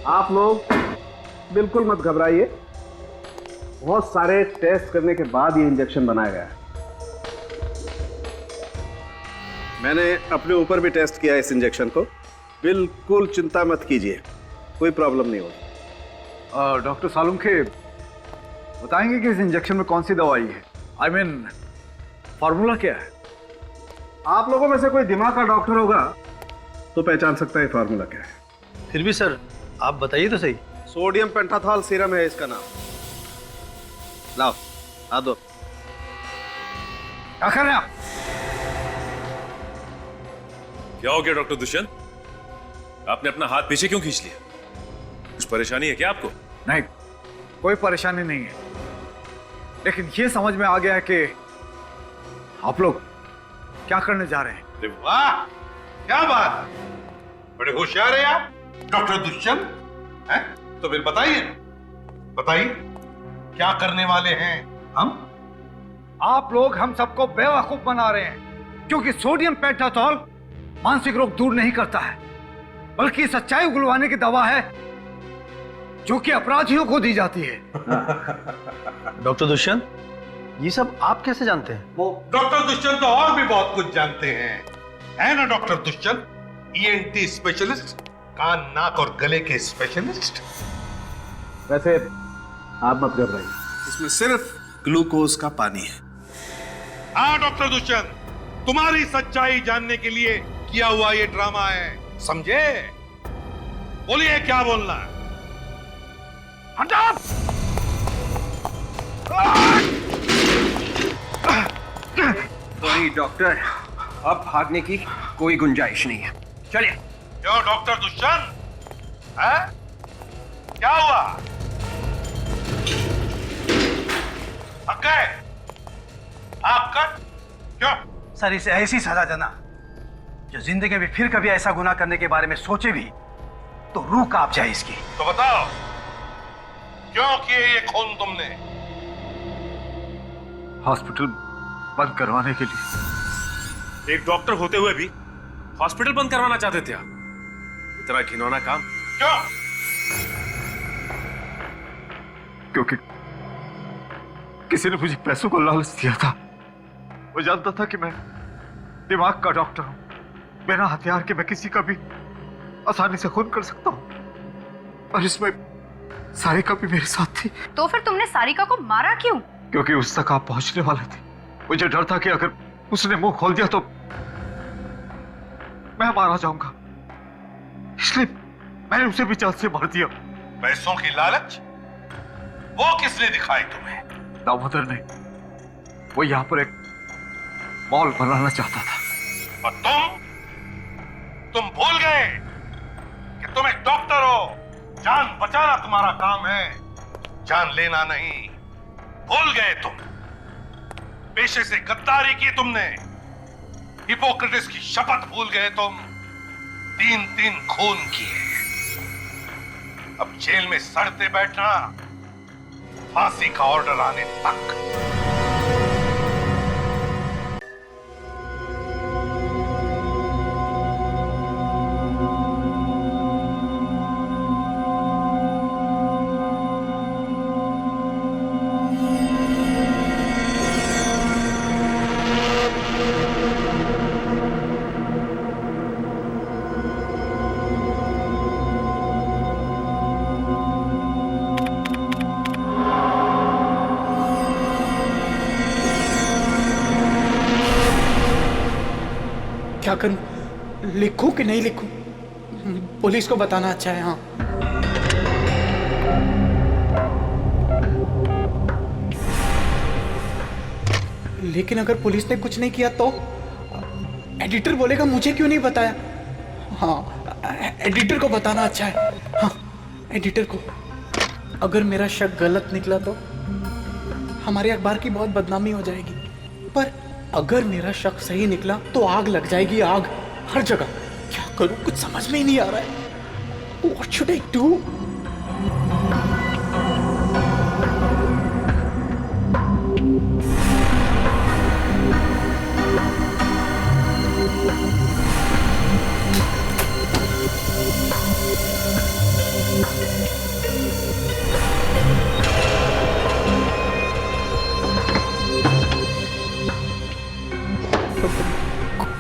आप लोग बिल्कुल मत घबराइए, बहुत सारे टेस्ट करने के बाद ये इंजेक्शन बनाया गया है। मैंने अपने ऊपर भी टेस्ट किया इस इंजेक्शन को, बिल्कुल चिंता मत कीजिए, कोई प्रॉब्लम नहीं होगी। डॉक्टर साळुंखे, बताएंगे कि इस इंजेक्शन में कौन सी दवाई है? आई मीन फॉर्मूला क्या है? आप लोगों में से कोई दिमाग का डॉक्टर होगा तो पहचान सकता है फॉर्मूला क्या है। फिर भी सर, आप बताइए तो सही। सोडियम पेंटाथॉल सीरम है इसका नाम। लाओ, आ दो। क्या कर रहे हैं आप? क्या हो गया डॉक्टर दुष्यंत? आपने अपना हाथ पीछे क्यों खींच लिया? कुछ परेशानी है क्या आपको? नहीं, कोई परेशानी नहीं है, लेकिन ये समझ में आ गया है कि आप लोग क्या करने जा रहे हैं। अरे वाह, क्या बात, बड़े होशियार हैं आप डॉक्टर दुष्यंत हैं? तो फिर बताइए क्या करने वाले हैं हम? आप लोग हम सबको बेवकूफ बना रहे हैं, क्योंकि सोडियम पेंटाथॉल मानसिक रोग दूर नहीं करता है, बल्कि सच्चाई उगलवाने की दवा है जो कि अपराधियों को दी जाती है। डॉक्टर दुष्यंत, ये सब आप कैसे जानते हैं? वो डॉक्टर दुष्यंत तो और भी बहुत कुछ जानते हैं, है ना डॉक्टर दुष्यंत? ईएनटी स्पेशलिस्ट, कान नाक और गले के स्पेशलिस्ट। वैसे आप मत घबराइए, इसमें सिर्फ ग्लूकोज का पानी है। हाँ डॉक्टर दुष्यंत, तुम्हारी सच्चाई जानने के लिए किया हुआ ये ड्रामा है, समझे? बोलिए क्या बोलना है? हटा! सॉरी डॉक्टर, अब भागने की कोई गुंजाइश नहीं है, चलिए। क्यों डॉक्टर दुष्यंत, है? क्या हुआ? थक गए? आप कर? क्यों? सर इसे ऐसी सजा देना जो जिंदगी में फिर कभी ऐसा गुनाह करने के बारे में सोचे भी तो रूह कांप जाए इसकी। तो बताओ क्यों किए ये खून तुमने? हॉस्पिटल बंद करवाने के लिए। एक डॉक्टर होते हुए भी हॉस्पिटल बंद करवाना चाहते थे आप? इतना घिनौना काम क्यों? क्योंकि किसी ने मुझे पैसों को लालच दिया था। वो जानता था कि मैं दिमाग का डॉक्टर हूं, बिना हथियार के मैं किसी का भी आसानी से खून कर सकता हूं। और इसमें सारिका भी मेरे साथ थी। तो फिर तुमने सारिका को मारा क्यों? क्योंकि उस तक आप पहुंचने वाले थे। मुझे डर था कि अगर उसने मुंह खोल दिया तो मैं मारा जाऊंगा, इसलिए मैंने उसे भी जान से मार दिया। पैसों की लालच वो किसने दिखाई तुम्हें? दामोदर ने। वो यहां पर एक मॉल बनाना चाहता था। और तुम भूल गए कि तुम एक डॉक्टर हो। जान बचाना तुम्हारा काम है, जान लेना नहीं। भूल गए तुम। पेशे से गद्दारी की तुमने, हिपोक्रेटिस की शपथ भूल गए तुम। 3-3 खून किए। अब जेल में सड़ते बैठना, फांसी का ऑर्डर आने तक। क्या करूं? लिखूं कि नहीं लिखूं? पुलिस को बताना अच्छा है। हाँ, लेकिन अगर पुलिस ने कुछ नहीं किया तो एडिटर बोलेगा मुझे क्यों नहीं बताया। हाँ, एडिटर को बताना अच्छा है। हाँ, एडिटर को। अगर मेरा शक गलत निकला तो हमारे अखबार की बहुत बदनामी हो जाएगी, पर अगर मेरा शक सही निकला तो आग लग जाएगी, आग हर जगह। क्या करूं, कुछ समझ में ही नहीं आ रहा है। What should I do?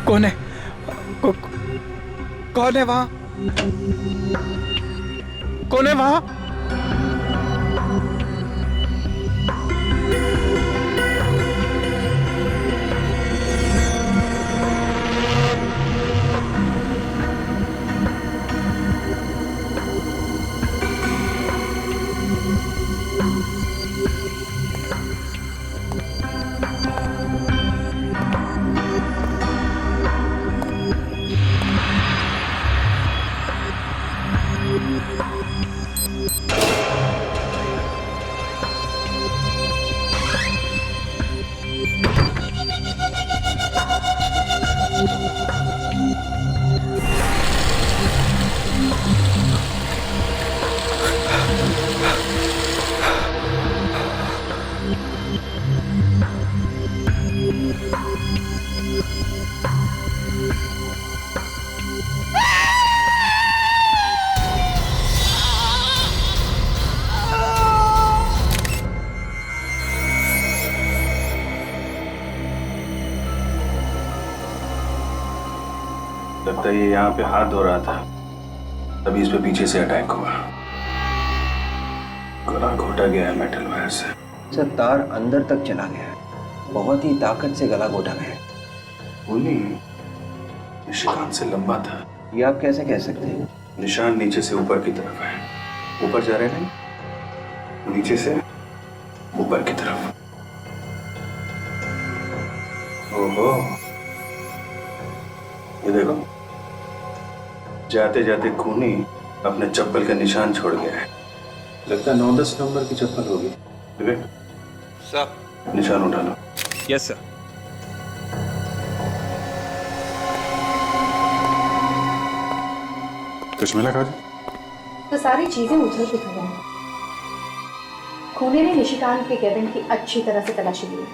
कौन है? कौन है वहां? कौन है वहां? लगता है ये यहाँ पे हाथ धो रहा था, तभी इस पे पीछे से अटैक हुआ। गला घोटा गया है मेटल वायर से। सर तार अंदर तक चला गया है, बहुत ही ताकत से गला घोटा गया है। खूनी निशिकांत से लंबा था। ये आप कैसे कह सकते हैं? निशान नीचे से ऊपर की तरफ है। ऊपर जा रहे हैं नहीं, नीचे से ऊपर की तरफ। ओहो, ये देखो, जाते जाते खूनी अपने चप्पल का निशान छोड़ गया है। लगता है 9-10 नंबर की चप्पल होगी। विवेक सर, निशान उठा लो। Yes sir. कुछ मिला काजल? तो सारी चीजें उछल पुछल हैं। खूनी ने निशिकांत के केबिन की अच्छी तरह से तलाशी ली है।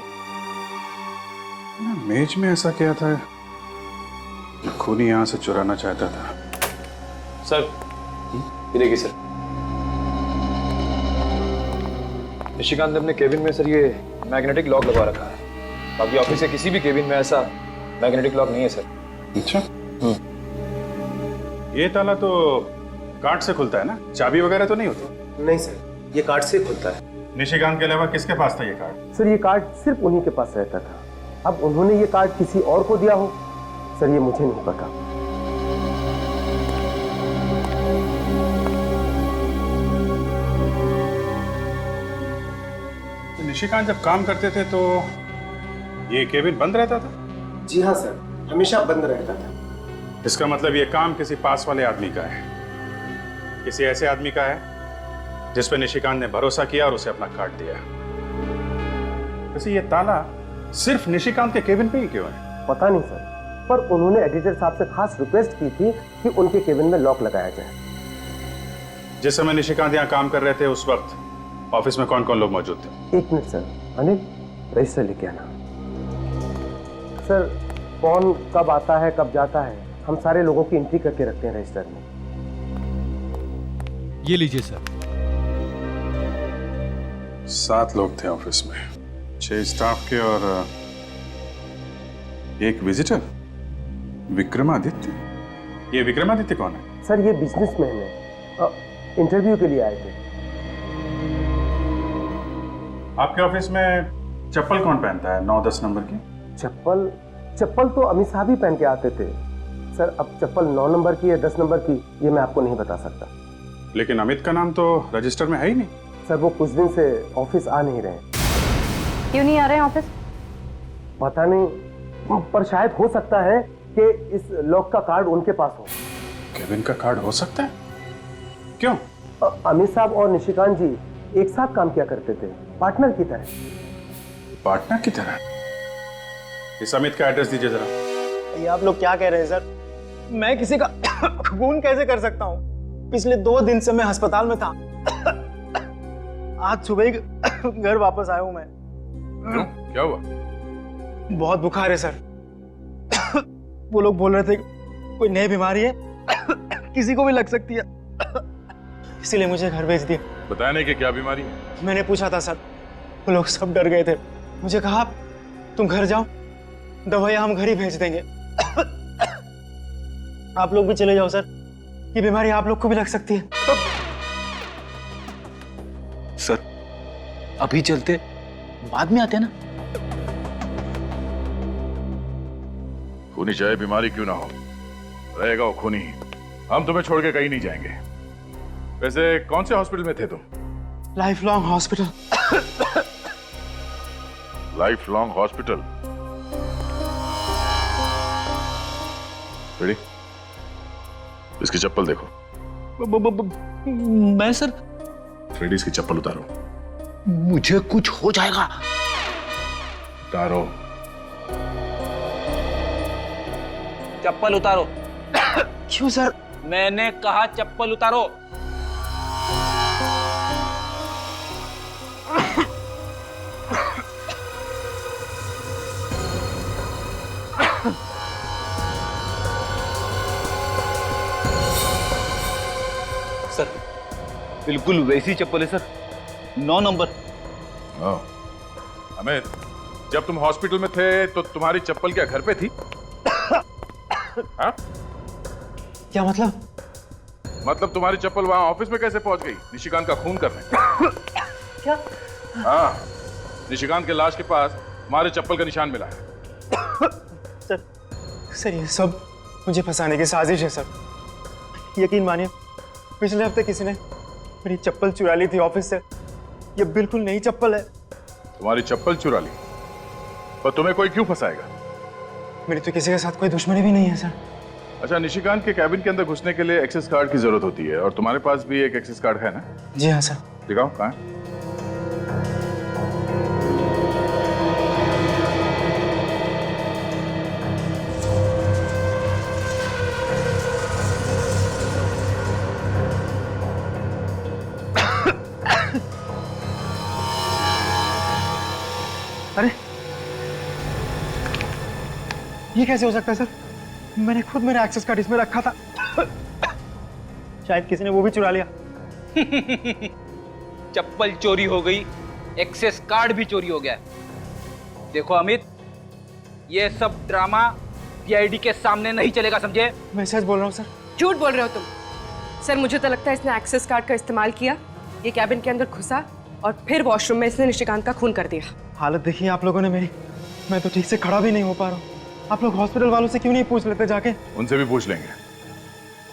मेज में ऐसा क्या था जो खूनी यहां से चुराना चाहता था? सर, ये देखिए सर, निशिकांत ने अपने केबिन में सर ये मैग्नेटिक लॉक लगा रखा है। बाकी ऑफिस के किसी भी केबिन में ऐसा मैग्नेटिक लॉक नहीं है सर। अच्छा, ये ताला तो कार्ड से खुलता है ना? चाबी वगैरह तो नहीं होती? नहीं सर, ये कार्ड से खुलता है। निशिकांत के अलावा किसके पास था ये कार्ड? सर, ये कार्ड सिर्फ उन्हीं के पास रहता था। अब उन्होंने ये कार्ड किसी और को दिया हो, सर ये मुझे नहीं पता। निशिकांत जब काम करते थे तो ये केबिन बंद रहता था? जी हाँ सर, हमेशा बंद रहता था। इसका मतलब ये काम किसी पास वाले आदमी का है, किसी ऐसे आदमी का है जिस पे निशिकांत ने भरोसा किया और उसे अपना कार्ड दिया। वैसे ये ताला सिर्फ निशिकांत के केबिन पे ही क्यों है? पता नहीं सर, पर उन्होंने एडिटर साहब से खास रिक्वेस्ट की थी कि उनके केबिन में लॉक लगाया जाए। जिस समय निशिकांत यहाँ काम कर रहे थे उस वक्त ऑफिस में कौन कौन लोग मौजूद थे? 1 मिनट सर, अनिल रजिस्टर लेके आना। सर, कौन कब आता है कब जाता है हम सारे लोगों की एंट्री करके रखते हैं रजिस्टर में। ये लीजिए सर। 7 लोग थे ऑफिस में, 6 स्टाफ के और 1 विजिटर, विक्रमादित्य। ये विक्रमादित्य कौन है? सर, ये बिजनेसमैन है, इंटरव्यू के लिए आए थे। आपके ऑफिस में चप्पल कौन पहनता है 9-10 नंबर की? चप्पल तो अमित साहब ही पहन के आते थे सर। अब चप्पल 9 नंबर की या 10 नंबर की ये मैं आपको नहीं बता सकता। लेकिन अमित का नाम तो रजिस्टर में है ही नहीं। सर, वो कुछ दिन से ऑफिस आ नहीं रहे। क्यों नहीं आ रहे हैं ऑफिस? पता नहीं, पर शायद हो सकता है कि इस लॉक का कार्ड उनके पास हो। केबिन का कार्ड हो सकता है? क्यों? अमित साहब और निशिकांत जी एक साथ काम किया करते थे, पार्टनर की तरह। पार्टनर की तरह? इस अमित का एड्रेस दीजिए जरा। ये आप लोग क्या कह रहे हैं सर? मैं किसी का खून कैसे कर सकता हूँ? पिछले 2 दिन से मैं अस्पताल में था। आज सुबह ही घर वापस आया हूँ मैं। क्यों? क्या हुआ? बहुत बुखार है सर। वो लोग बोल रहे थे कोई नई बीमारी है, किसी को भी लग सकती है, इसीलिए मुझे घर भेज दिया। बताया नहीं कि क्या बीमारी है? मैंने पूछा था सर, वो लोग सब डर गए थे। मुझे कहा तुम घर जाओ, दवाइयाँ हम घर ही भेज देंगे। आप लोग भी चले जाओ सर, ये बीमारी आप लोग को भी लग सकती है। सर, अभी चलते, बाद में आते ना। खूनी चाहे बीमारी क्यों ना हो, रहेगा वो खूनी। हम तुम्हें छोड़ के कहीं नहीं जाएंगे। वैसे कौन से हॉस्पिटल में थे तुम? Life long hospital. Life long hospital? Ready? इसकी चप्पल देखो। मैं सर? फ्रेडी, इसकी चप्पल उतारो। मुझे कुछ हो जाएगा। उतारो। चप्पल उतारो। क्यों सर? मैंने कहा चप्पल उतारो। सर, बिल्कुल वैसी चप्पल है सर, 9 नंबर। अमित, जब तुम हॉस्पिटल में थे तो तुम्हारी चप्पल क्या घर पे थी? हाँ? क्या मतलब? मतलब तुम्हारी चप्पल वहां ऑफिस में कैसे पहुंच गई निशिकांत का खून करने? क्या? हाँ, निशिकांत के लाश के पास तुम्हारे चप्पल का निशान मिला है। सर, सर ये सब मुझे फंसाने की साजिश है सर। यकीन मानिए पिछले हफ्ते किसी ने मेरी चप्पल चुरा ली थी ऑफिस से। ये बिल्कुल नई चप्पल है। तुम्हारी चप्पल चुरा ली? पर तुम्हें कोई क्यों फंसाएगा? मेरी तो किसी के साथ कोई दुश्मनी भी नहीं है सर। अच्छा, निशिकांत के कैबिन के अंदर घुसने के लिए एक्सेस कार्ड की जरूरत होती है और तुम्हारे पास भी एक एक्सेस कार्ड है ना? जी हाँ सर। दिखाओ कहाँ है? अरे ये कैसे हो सकता है सर? मैंने खुद मेरा एक्सेस कार्ड इसमें रखा था। शायद किसी ने वो भी चुरा लिया। चप्पल चोरी हो गई, एक्सेस कार्ड भी चोरी हो गया। देखो अमित, ये सब ड्रामा पीआईडी के सामने नहीं चलेगा, समझे? मैं सच बोल रहा हूँ सर। झूठ बोल रहे हो तुम। सर मुझे तो लगता है इसने एक्सेस कार्ड का इस्तेमाल किया, ये कैबिन के अंदर घुसा और फिर वॉशरूम में इसने निशिकांत का खून कर दिया। हालत देखिए आप लोगों ने मेरी। मैं तो ठीक से खड़ा भी नहीं हो पा रहा हूँ। आप लोग हॉस्पिटल वालों से क्यों नहीं पूछ लेते जाके? उनसे भी पूछ लेंगे।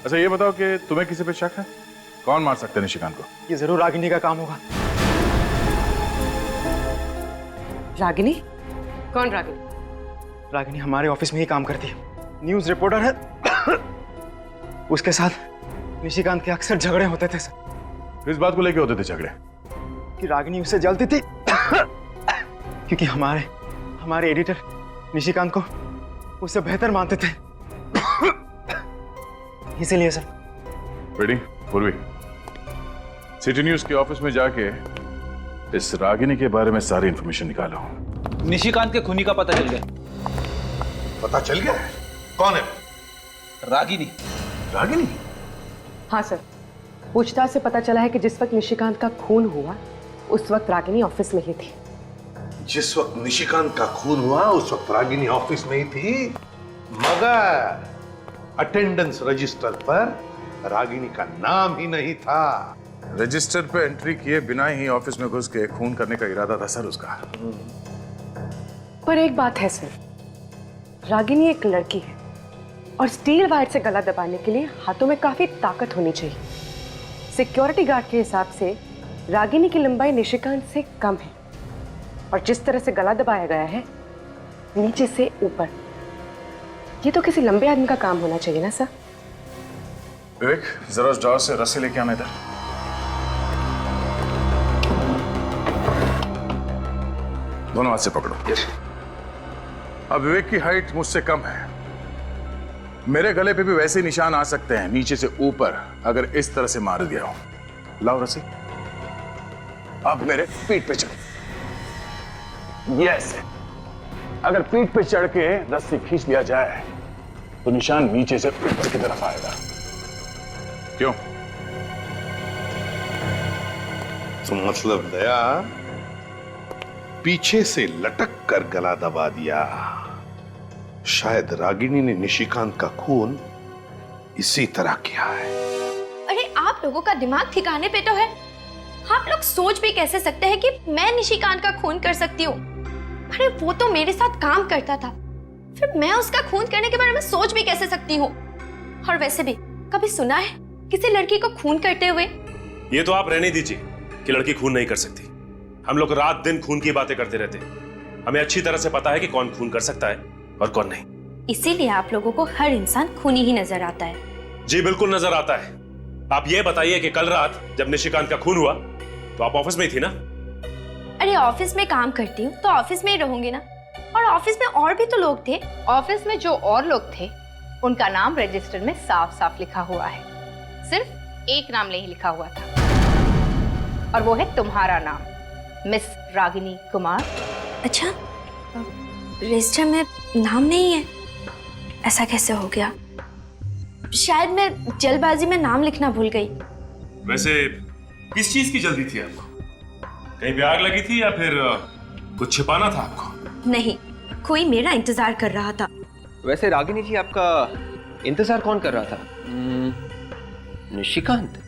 अच्छा ये बताओ कि तुम्हें किसी पे शक है? कौन मार सकते हैं निशिकांत को? ये जरूर रागिनी का काम होगा। रागिनी? कौन रागिनी? रागिनी हमारे ऑफिस में ही काम करती है, न्यूज रिपोर्टर है। उसके साथ निशिकांत के अक्सर झगड़े होते थे सर। किस बात को लेके होते थे झगड़े? कि रागिनी उससे जलती थी क्योंकि हमारे एडिटर निशिकांत को उससे बेहतर मानते थे। इसीलिए सर। बेटी पूर्वी, सिटी न्यूज के ऑफिस में जाके इस रागिनी के बारे में सारी इंफॉर्मेशन निकालो। निशिकांत के खूनी का पता चल गया। पता चल गया? कौन है? रागिनी। रागिनी? हाँ सर, पूछताछ से पता चला है कि जिस वक्त निशिकांत का खून हुआ उस वक्त रागिनी ऑफिस में ही थी। जिस वक्त निशिकांत का खून हुआ उस वक्त रागिनी ऑफिस में ही थी, मगर अटेंडेंस रजिस्टर पर रागिनी का नाम ही नहीं था। रजिस्टर पे एंट्री किए बिना ही ऑफिस में घुस के खून करने का इरादा था सर उसका। पर एक बात है सर, रागिनी एक लड़की है और स्टील वायर से गला दबाने के लिए हाथों में काफी ताकत होनी चाहिए। सिक्योरिटी गार्ड के हिसाब से रागिनी की लंबाई निशिकांत से कम है और जिस तरह से गला दबाया गया है नीचे से ऊपर, ये तो किसी लंबे आदमी का काम होना चाहिए ना सर। विवेक, जरा उस ड्रॉर से रस्सी लेके आना इधर। दोनों हाथ से पकड़ो। यस। अब विवेक की हाइट मुझसे कम है, मेरे गले पे भी वैसे ही निशान आ सकते हैं नीचे से ऊपर अगर इस तरह से मार दिया हो। लाओ रस्सी। अब मेरे पीठ पे चढ़ो। यस। अगर पीठ पे चढ़ के रस्सी खींच लिया जाए तो निशान नीचे से ऊपर की तरफ आएगा। क्यों? तो मतलब दया पीछे से लटक कर गला दबा दिया। शायद रागिनी ने निशिकांत का खून इसी तरह किया है। अरे आप लोगों का दिमाग ठिकाने पे तो है? आप लोग सोच भी कैसे सकते हैं कि मैं निशिकांत का खून कर सकती हूँ? अरे वो तो मेरे साथ काम करता था, फिर मैं उसका खून करने के बारे में सोच भी कैसे सकती हूँ? और वैसे भी कभी सुना है किसी लड़की को खून करते हुए? ये तो आप रहने दीजिए कि लड़की खून नहीं कर सकती। हम लोग रात दिन खून की बातें करते रहते हैं। हमें अच्छी तरह से पता है कि कौन खून कर सकता है और कौन नहीं। इसीलिए आप लोगों को हर इंसान खूनी ही नजर आता है। जी बिल्कुल नजर आता है। आप ये बताइए कि कल रात जब निशिकांत का खून हुआ तो आप ऑफिस में ही थी ना? अरे ऑफिस में काम करती हूँ तो ऑफिस में ही रहूंगी ना। और ऑफिस में और भी तो लोग थे। ऑफिस में जो और लोग थे उनका नाम रजिस्टर में साफ साफ लिखा हुआ है, सिर्फ एक नाम नहीं लिखा हुआ था और वो है तुम्हारा नाम, मिस रागिनी कुमार। अच्छा, रजिस्टर में नाम नहीं है? ऐसा कैसे हो गया? शायद मैं जल्दबाजी में नाम लिखना भूल गई। वैसे किस चीज की जल्दी थी आपको? कहीं पे आग लगी थी या फिर कुछ छिपाना था आपको? नहीं, कोई मेरा इंतजार कर रहा था। वैसे रागिनी जी, आपका इंतजार कौन कर रहा था? निशिकांत?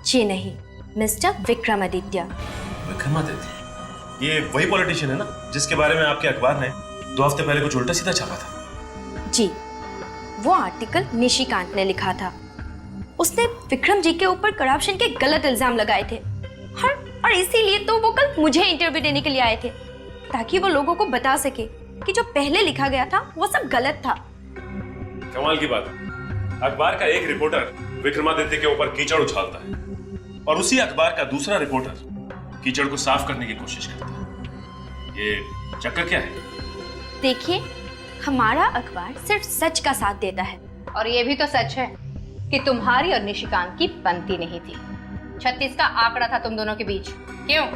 जी नहीं, मिस्टर विक्रमादित्य। विक्रमादित्य? ये वही पॉलिटिशियन है ना जिसके बारे में आपके अखबार ने 2 हफ्ते पहले कुछ उल्टा सीधा छापा था? जी, वो आर्टिकल निशिकांत ने लिखा था। उसने विक्रम जी के ऊपर करप्शन के गलत इल्जाम लगाए थे और इसीलिए तो वो कल मुझे इंटरव्यू देने के लिए आए थे, ताकि वो लोगों को बता सके कि जो पहले लिखा गया था वो सब गलत था। कमाल की बात है, अखबार का एक रिपोर्टर विक्रमादित्य के ऊपर कीचड़ उछालता है और उसी अखबार का दूसरा रिपोर्टर कीचड़ को साफ करने की कोशिश करता है। ये चक्कर क्या है? देखिए, हमारा अखबार सिर्फ सच का साथ देता है। और ये भी तो सच है कि तुम्हारी और निशिकांत की बनती नहीं थी। 36 का आंकड़ा था तुम दोनों के बीच। क्यों?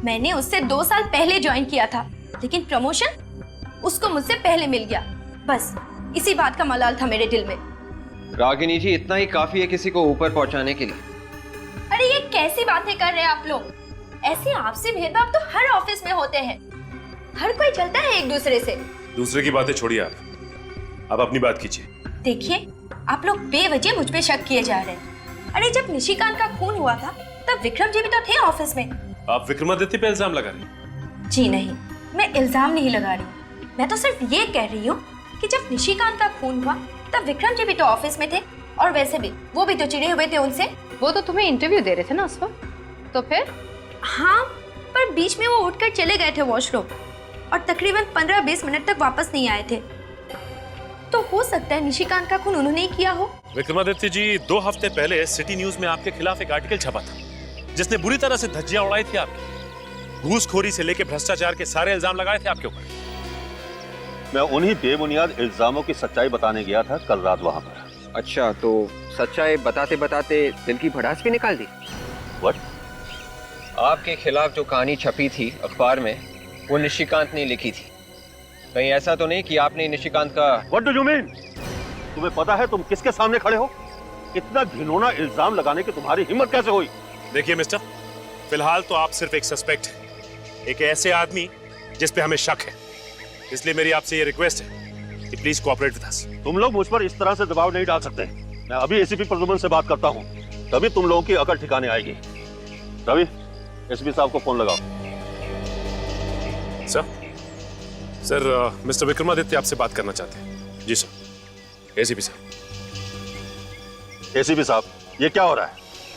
मैंने उससे 2 साल पहले ज्वाइन किया था, लेकिन प्रमोशन उसको मुझसे पहले मिल गया। बस इसी बात का मलाल था मेरे दिल में। रागिनी जी, इतना ही काफी है किसी को ऊपर पहुंचाने के लिए। अरे ये कैसी बातें कर रहे हैं आप लोग? ऐसे आपसी भेदभाव तो हर ऑफिस में होते हैं। हर कोई चलता है एक दूसरे से। दूसरे की बातें छोड़िए, आप अपनी बात कीजिए। देखिए, आप लोग बेवजह मुझ पे शक किए जा रहे हैं। अरे जब निशिकांत का खून हुआ था तब विक्रम जी भी तो थे ऑफिस में। आप विक्रमादित्य पे इल्जाम लगा रही हैं? जी नहीं, मैं इल्जाम नहीं लगा रही। मैं तो सिर्फ ये कह रही हूँ कि जब निशिकांत का खून हुआ तब विक्रम जी भी तो ऑफिस में थे, और वैसे भी वो भी तो चिढ़े हुए थे उनसे। वो तो तुम्हें इंटरव्यू दे रहे थे ना उस वक्त, तो फिर? हाँ, पर बीच में वो उठकर चले गए थे वॉशरूम और तकरीबन 15-20 मिनट तक वापस नहीं आए थे। तो हो सकता है निशिकांत का खून उन्होंने ही किया हो। विक्रमादित्य जी, 2 हफ्ते पहले सिटी न्यूज में आपके खिलाफ एक आर्टिकल छपा था जिसने बुरी तरह से धज्जियां उड़ाई थी आपकी। घूसखोरी से लेकर भ्रष्टाचार के सारे इल्जाम लगाए थे आपके ऊपर। मैं उन्हीं बेबुनियाद इल्जामों की सच्चाई बताने गया था कल रात वहां पर। अच्छा, तो सच्चाई बताते बताते दिल की भड़ास भी निकाल दी। What? आपके खिलाफ जो कहानी छपी थी अखबार में, वो निशिकांत ने लिखी थी। कहीं ऐसा तो नहीं कि आपने निशिकांत का... What do you mean? तुम्हें पता है तुम किसके सामने खड़े हो? इतना घिनौना इल्जाम लगाने की तुम्हारी हिम्मत कैसे हुई? देखिए मिस्टर, फिलहाल तो आप सिर्फ एक सस्पेक्ट हैं, एक ऐसे आदमी जिस पे हमें शक है। इसलिए मेरी आपसे ये रिक्वेस्ट है कि प्लीज कोऑपरेट विद अस। तुम लोग मुझ पर इस तरह से दबाव नहीं डाल सकते। मैं अभी एसीपी प्रद्युम्न से बात करता हूँ, तभी तुम लोगों की अकल ठिकाने आएगी। रवि, एसपी साहब को फोन लगाओ। सर, मिस्टर विक्रमादित्य आपसे बात करना चाहते हैं। जी सर। एसीपी साहब। एसीपी साहब, ये क्या हो रहा है?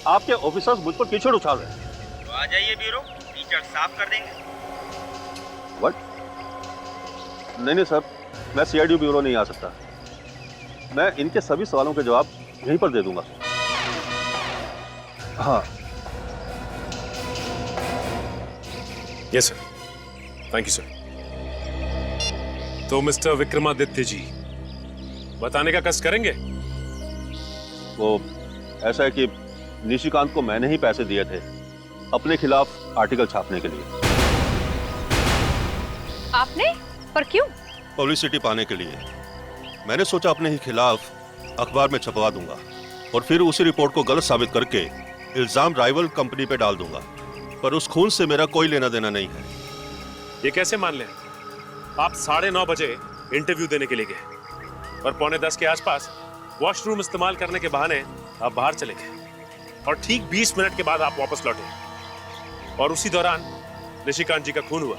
आपके ऑफिसर्स मुझ पर कीचड़ उछाल रहे हैं। तो आ जाइए ब्यूरो, कीचड़ साफ कर देंगे। व्हाट? नहीं सर, मैं सीआईडी ब्यूरो नहीं आ सकता। मैं इनके सभी सवालों के जवाब यहीं पर दे दूंगा। हाँ। Yes sir, thank you sir. तो मिस्टर विक्रमादित्य जी, बताने का कष्ट करेंगे? वो ऐसा है कि निशिकांत को मैंने ही पैसे दिए थे अपने खिलाफ आर्टिकल छापने के लिए। आपने? पर क्यों? पब्लिसिटी पाने के लिए। मैंने सोचा अपने ही खिलाफ अखबार में छपवा दूंगा और फिर उसी रिपोर्ट को गलत साबित करके इल्जाम राइवल कंपनी पे डाल दूंगा। पर उस खून से मेरा कोई लेना देना नहीं है। ये कैसे मान लें? आप 9:30 बजे इंटरव्यू देने के लिए गए और 9:45 के आसपास वॉशरूम इस्तेमाल करने के बहाने आप बाहर चले गए और ठीक 20 मिनट के बाद आप वापस लौटे और उसी दौरान निशिकांत जी का खून हुआ।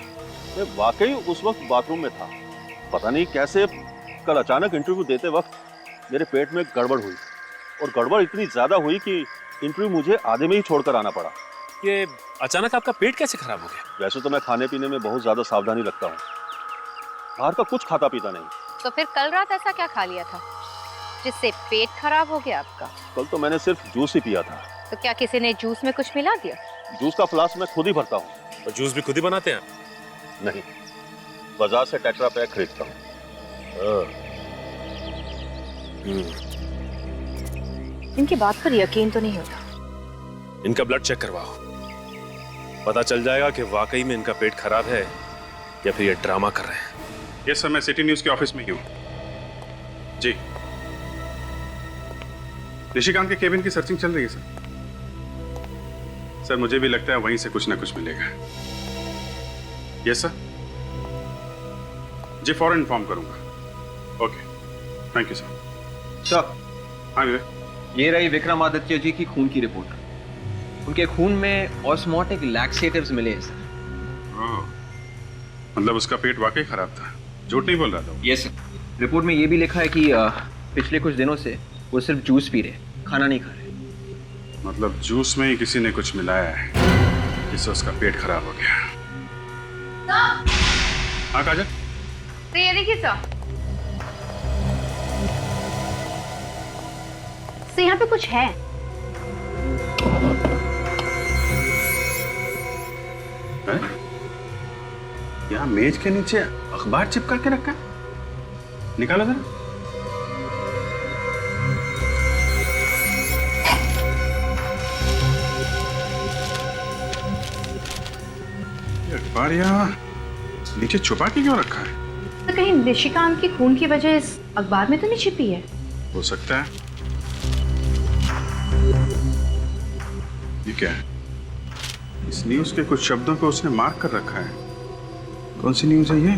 मैं वाकई उस वक्त बाथरूम में था। पता नहीं कैसे कल अचानक इंटरव्यू देते वक्त मेरे पेट में गड़बड़ हुई और गड़बड़ इतनी ज्यादा हुई कि इंटरव्यू मुझे आधे में ही छोड़कर आना पड़ा। ये अचानक आपका पेट कैसे खराब हो गया? वैसे तो मैं खाने पीने में बहुत ज्यादा सावधानी रखता हूँ, बाहर का कुछ खाता पीता नहीं। तो फिर कल रात ऐसा क्या खा लिया था जिससे पेट खराब हो गया आपका? कल तो मैंने सिर्फ जूस ही पिया था। तो क्या किसी ने जूस में कुछ मिला दिया? जूस का फ्लास्क मैं खुद ही भरता हूँ। और जूस भी खुद ही बनाते हैं? नहीं, बाजार से टेट्रा पैक खरीदता हूँ। इनकी बात पर यकीन तो नहीं होता। इनका ब्लड चेक करवाओ, पता चल जाएगा कि वाकई में इनका पेट खराब है या फिर ये ड्रामा कर रहे हैं। यस सर, मैं सिटी न्यूज के ऑफिस में ही हूँ। जी, निशिकांत के केबिन की सर्चिंग चल रही है सर। सर, मुझे भी लगता है वहीं से कुछ ना कुछ मिलेगा। Yes sir. जी, फौरन इन्फॉर्म करूंगा। Okay, thank you sir. Sir. हाँ विवेक। ये रही विक्रमादित्य जी की खून की रिपोर्ट। उनके खून में ऑस्मोटिक लैक्सेटिव्स मिले हैं सर। मतलब उसका पेट वाकई खराब था, झूठ नहीं बोल रहा था? Yes sir. रिपोर्ट में ये भी लिखा है कि पिछले कुछ दिनों से वो सिर्फ जूस पी रहे, खाना नहीं खा रहे। मतलब जूस में ही किसी ने कुछ मिलाया है जिससे उसका पेट खराब हो गया। हाँ काजल, तो ये देखिए सर, तो यहाँ पे कुछ है। यहाँ मेज के नीचे अखबार चिपका के रखा है, निकालो जरा। ये अखबार यहाँ नीचे छुपा के क्यों रखा है? तो कहीं निशिकांत की खून की वजह इस अखबार में तो नहीं छिपी है? हो सकता है। ये क्या है? इस न्यूज के कुछ शब्दों को उसने मार्क कर रखा है। कौन सी न्यूज है ये?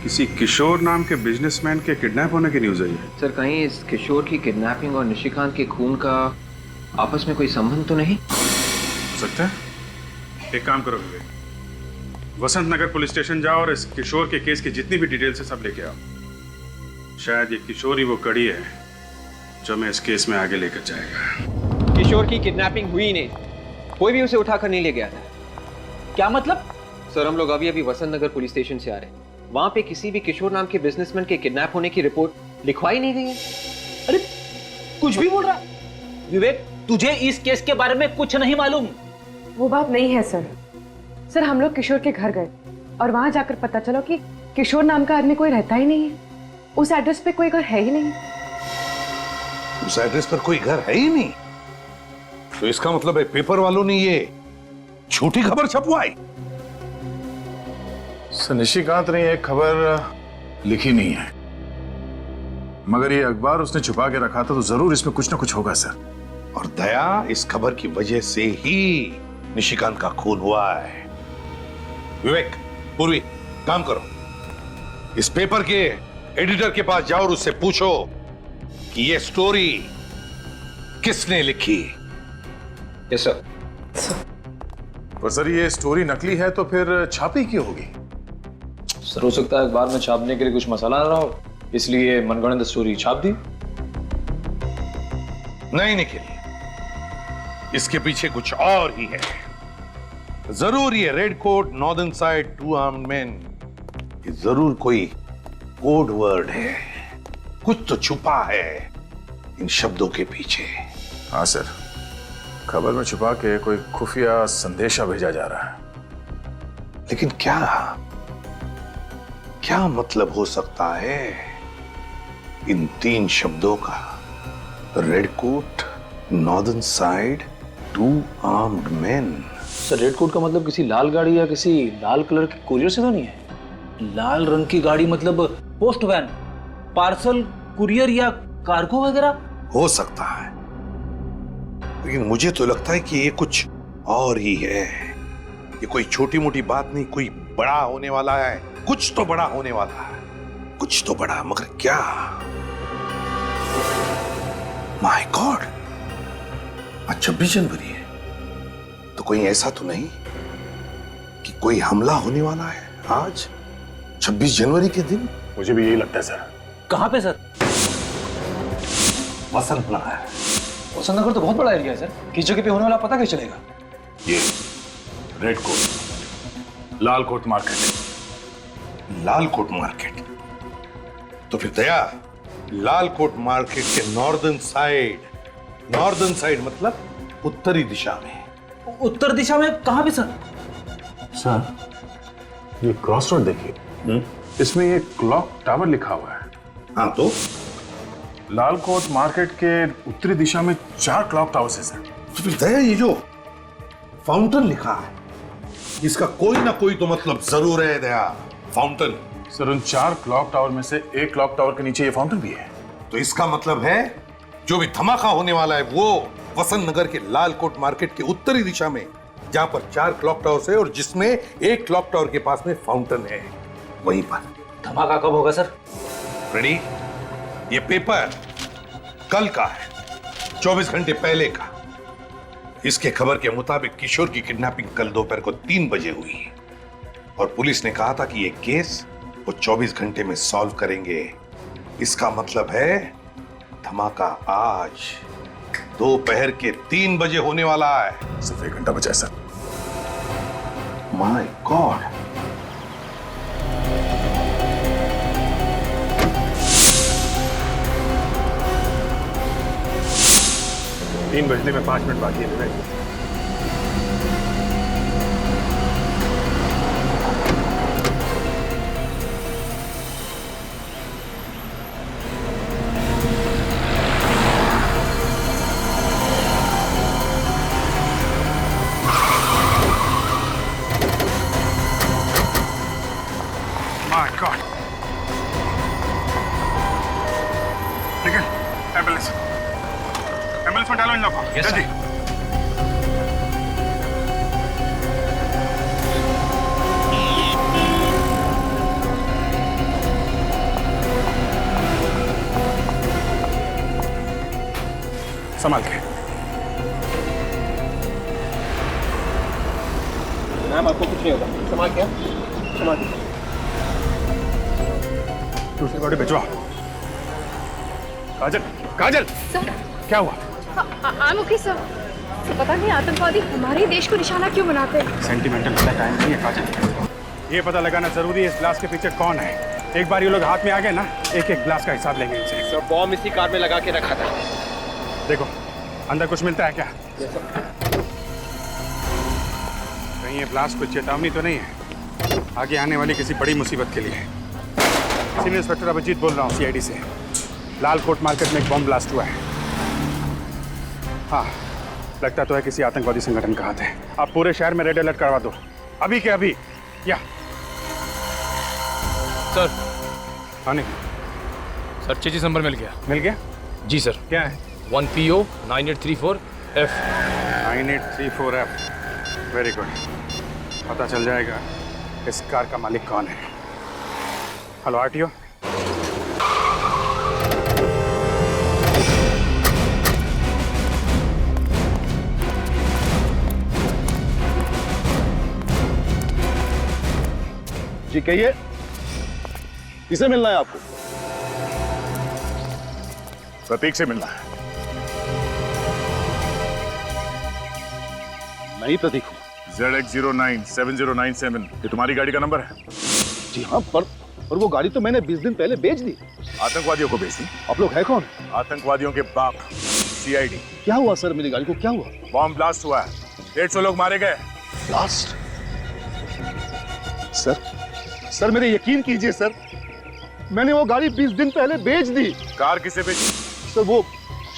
किसी किशोर नाम के बिजनेसमैन के किडनैप होने की न्यूज है ये। सर कहीं इस किशोर की किडनैपिंग और निशिकांत के खून का आपस में कोई संबंध तो नहीं? हो सकता है। एक काम करो विवेक, वसंत नगर पुलिस स्टेशन जाओ और इस किशोर के केस की जितनी भी डिटेल्स है सब लेके आओ। शायद ये किशोर ही वो कड़ी है जो मैं इस केस में आगे लेकर जाएगा। किशोर की किडनैपिंग हुई नहीं, कोई भी उसे उठाकर नहीं ले गया था। क्या मतलब? सर हम लोग अभी अभी वसंत नगर पुलिस स्टेशन से आ रहे हैं, वहां पे किसी भी किशोर नाम के बिजनेसमैन के किडनैप होने की रिपोर्ट लिखवाई नहीं गई है। अरे कुछ भी बोल रहा विवेक, तुझे इस केस के बारे में कुछ नहीं मालूम? वो बात नहीं है सर। सर हम लोग किशोर के घर गए और वहां जाकर पता चला कि किशोर नाम का आदमी कोई रहता ही नहीं है। उस एड्रेस पे कोई घर है ही नहीं। उस एड्रेस पर कोई घर है ही नहीं? तो इसका मतलब है पेपर वालों ने ये झूठी खबर छपवाई। सर निशिकांत ने एक खबर लिखी नहीं है, मगर ये अखबार उसने छुपा के रखा था, तो जरूर इसमें कुछ ना कुछ होगा सर। और दया, इस खबर की वजह से ही निशिकांत का खून हुआ है। विवेक, पूर्वी, काम करो, इस पेपर के एडिटर के पास जाओ और उससे पूछो कि ये स्टोरी किसने लिखी। Yes sir. पर सर ये स्टोरी नकली है तो फिर छापी क्यों होगी? सर हो सकता है अखबार में छापने के लिए कुछ मसाला ना रहा हो, इसलिए मनगढ़ंत स्टोरी छाप दी। नहीं निखिल, इसके पीछे कुछ और ही है। जरूर ये red coat northern side 2 armed man, ये जरूर कोई कोड वर्ड है। कुछ तो छुपा है इन शब्दों के पीछे। हाँ सर, खबर में छुपा के कोई खुफिया संदेशा भेजा जा रहा है। लेकिन क्या मतलब हो सकता है इन 3 शब्दों का? Red coat, northern side, 2 armed man. Sir red coat का मतलब किसी लाल गाड़ी या किसी लाल कलर के कुरियर से तो नहीं है? लाल रंग की गाड़ी मतलब पोस्ट वैन, पार्सल, कुरियर या कार्गो वगैरह? हो सकता है, लेकिन मुझे तो लगता है कि ये कुछ और ही है। ये कोई छोटी मोटी बात नहीं, कोई बड़ा होने वाला है। कुछ तो बड़ा होने वाला है, कुछ तो बड़ा, मगर क्या? माय गॉड, आज 26 जनवरी है, तो कोई ऐसा तो नहीं कि कोई हमला होने वाला है आज 26 जनवरी के दिन? मुझे भी यही लगता है सर। कहां पे सर? वसंत नगर। वसंत नगर तो बहुत बड़ा एरिया है सर, किस जगह पे होने वाला पता कैसे चलेगा? ये रेड कोट, लाल कोट मार्केट। लाल कोट मार्केट? तो फिर दया, लाल कोट मार्केट के नॉर्दर्न साइड मतलब उत्तरी दिशा में। उत्तर दिशा में कहां पे सर? सर ये क्रॉस रोड देखिए, इसमें ये क्लॉक टावर लिखा हुआ है। हाँ तो लाल कोट मार्केट के उत्तरी दिशा में 4 क्लॉक टावर्स है सर। तो फिर दया, ये जो फाउंटेन लिखा है, इसका कोई ना कोई तो मतलब जरूर है दया। फाउंटेन? सर उन 4 क्लॉक टावर में से एक क्लॉक टावर के नीचे ये फाउंटेन भी है। तो इसका मतलब है जो भी धमाका होने वाला है वो वसंत नगर के लाल कोट मार्केट के उत्तरी दिशा में, जहां पर 4 क्लॉक टावर्स है और जिसमें एक क्लॉक टावर के पास में फाउंटेन है, वहीं पर। धमाका कब होगा सर? रेडी? ये पेपर कल का है, 24 घंटे पहले का। इसके खबर के मुताबिक किशोर की किडनैपिंग कल दोपहर को 3 बजे हुई और पुलिस ने कहा था कि यह केस वो 24 घंटे में सॉल्व करेंगे। इसका मतलब है धमाका आज दोपहर के 3 बजे होने वाला है। सिर्फ 1 घंटा बचा है सर। माय गॉड, तीन बजने में 5 मिनट बाकी है। My God. निकल, एम्बुलेंस में डालो इन लोगों को, जल्दी। संभाल के। मैम आपको कुछ नहीं होगा, संभाल के, संभाल के। दूसरी बॉडी भिजवा। काजल, काजल, क्या हुआ? I'm okay, sir. पता नहीं आतंकवादी हमारे देश को निशाना क्यों बनाते हैं। सेंटिमेंटल टाइम नहीं है काजल। ये पता लगाना जरूरी है इस ब्लास्ट के पीछे कौन है। एक बार ये लोग हाथ में आ गए ना, एक एक ब्लास्ट का हिसाब लेंगे इनसे। सर बॉम्ब इसी कार में लगा के रखा था। देखो अंदर कुछ मिलता है क्या? कहीं ये ब्लास्ट कोई चेतावनी तो नहीं है आगे आने वाली किसी बड़ी मुसीबत के लिए? सीनियर इंस्पेक्टर अभिजीत बोल रहा हूँ CID से। लाल कोट मार्केट में एक बॉम्ब ब्लास्ट हुआ है। हाँ, लगता तो है किसी आतंकवादी संगठन का हाथ है। आप पूरे शहर में रेड अलर्ट करवा दो, अभी के अभी। या सर। हाँ नहीं सर, चेजिस नंबर मिल गया। मिल गया? जी सर। क्या है? 1PO 9834F। 9834F, very good. पता चल जाएगा इस कार का मालिक कौन है। Hello RTO। जी कहिए, किसे मिलना है आपको? प्रतीक से मिलना है। नहीं प्रतीक हूं। ZX097097, ये तुम्हारी गाड़ी का नंबर है? जी हाँ, पर वो गाड़ी तो मैंने 20 दिन पहले बेच दी। आतंकवादियों को बेच दी? आप लोग है कौन? आतंकवादियों के बाप, CID। क्या हुआ सर, मेरी गाड़ी को क्या हुआ? बॉम्ब ब्लास्ट हुआ है, 150 लोग मारे गए। ब्लास्ट? सर मेरे यकीन कीजिए सर, मैंने वो गाड़ी 20 दिन पहले बेच दी। कार किसे बेची? सर वो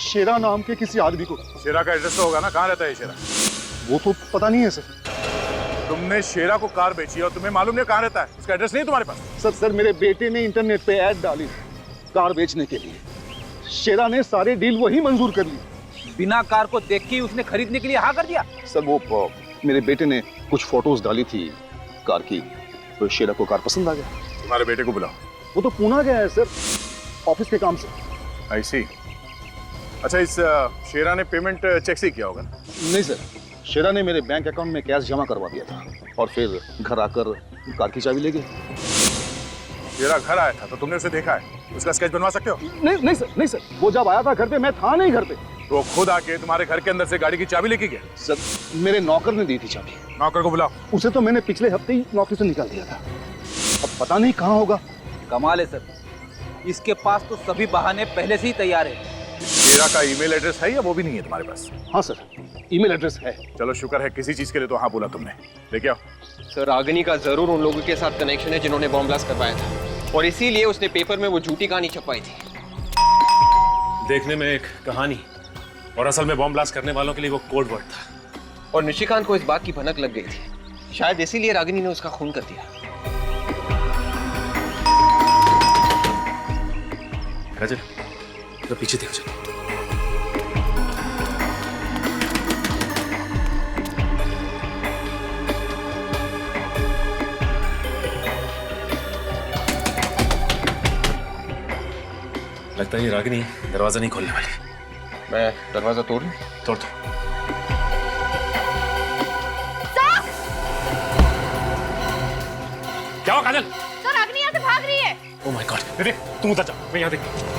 शेरा नाम के किसी आदमी को। शेरा का एड्रेस तो होगा ना, कहाँ रहता है शेरा? वो तो पता नहीं है सर। तुमने शेरा को कार बेची और तुम्हें मालूम नहीं कहाँ रहता है? उसका एड्रेस नहीं तुम्हारे पास? सर मेरे बेटे ने इंटरनेट पे ऐड डाली कार बेचने के लिए। शेरा ने सारे डील वही मंजूर कर ली। बिना कार को देख के उसने खरीदने के लिए हाँ कर दिया? सर वो मेरे बेटे ने कुछ फोटोज डाली थी कार की, तो शेरा को कार पसंद आ गया। तुम्हारे बेटे को बुलाओ। वो तो पुणे गया है सर, ऑफिस के काम से। I see। अच्छा, इस शेरा ने पेमेंट चेक से किया होगा? नहीं सर, शेरा ने मेरे बैंक अकाउंट में कैश जमा करवा दिया था और फिर घर आकर कार की चाबी ले गए। शेरा घर आया था तो तुमने उसे देखा है? उसका स्केच बनवा सकते हो? नहीं सर, वो जब आया था घर पे मैं था नहीं घर पे। तो खुद आके तुम्हारे घर के अंदर से गाड़ी की चाबी लेके गया? सर मेरे नौकर ने दी थी चाबी। नौकर को बुलाओ। उसे तो मैंने पिछले हफ्ते ही नौकरी से निकाल दिया था, अब पता नहीं कहाँ होगा। कमाल है सर, इसके पास तो सभी बहाने पहले से ही तैयार है। शेरा का ईमेल एड्रेस है या वो भी नहीं है तुम्हारे पास? हाँ सर, ईमेल एड्रेस है। चलो शुक्र है, किसी चीज के लिए तो हाँ बोला तुमने। लेके आओ। सर रागिनी का जरूर उन लोगों के साथ कनेक्शन है जिन्होंने बॉम्ब ब्लास्ट करवाया था, और इसीलिए उसने पेपर में वो झूठी कहानी छपवाई थी। देखने में एक कहानी, और असल में बॉम्ब ब्लास्ट करने वालों के लिए वो कोड वर्ड था। और निशिकांत को इस बात की भनक लग गई थी, शायद इसीलिए रागिनी ने उसका खून कर दिया। काजल, तो पीछे देखो। चलो लगता है ये रागिनी दरवाजा नहीं खोलने वाली। मैं दरवाजा तोड़ लूं? तोड़ दो। क्या हुआ काजल? सर रागिनी यहाँ से भाग रही है। ओह माय गॉड, विवेक तुम उधर जाओ, मैं यहाँ देखता हूँ।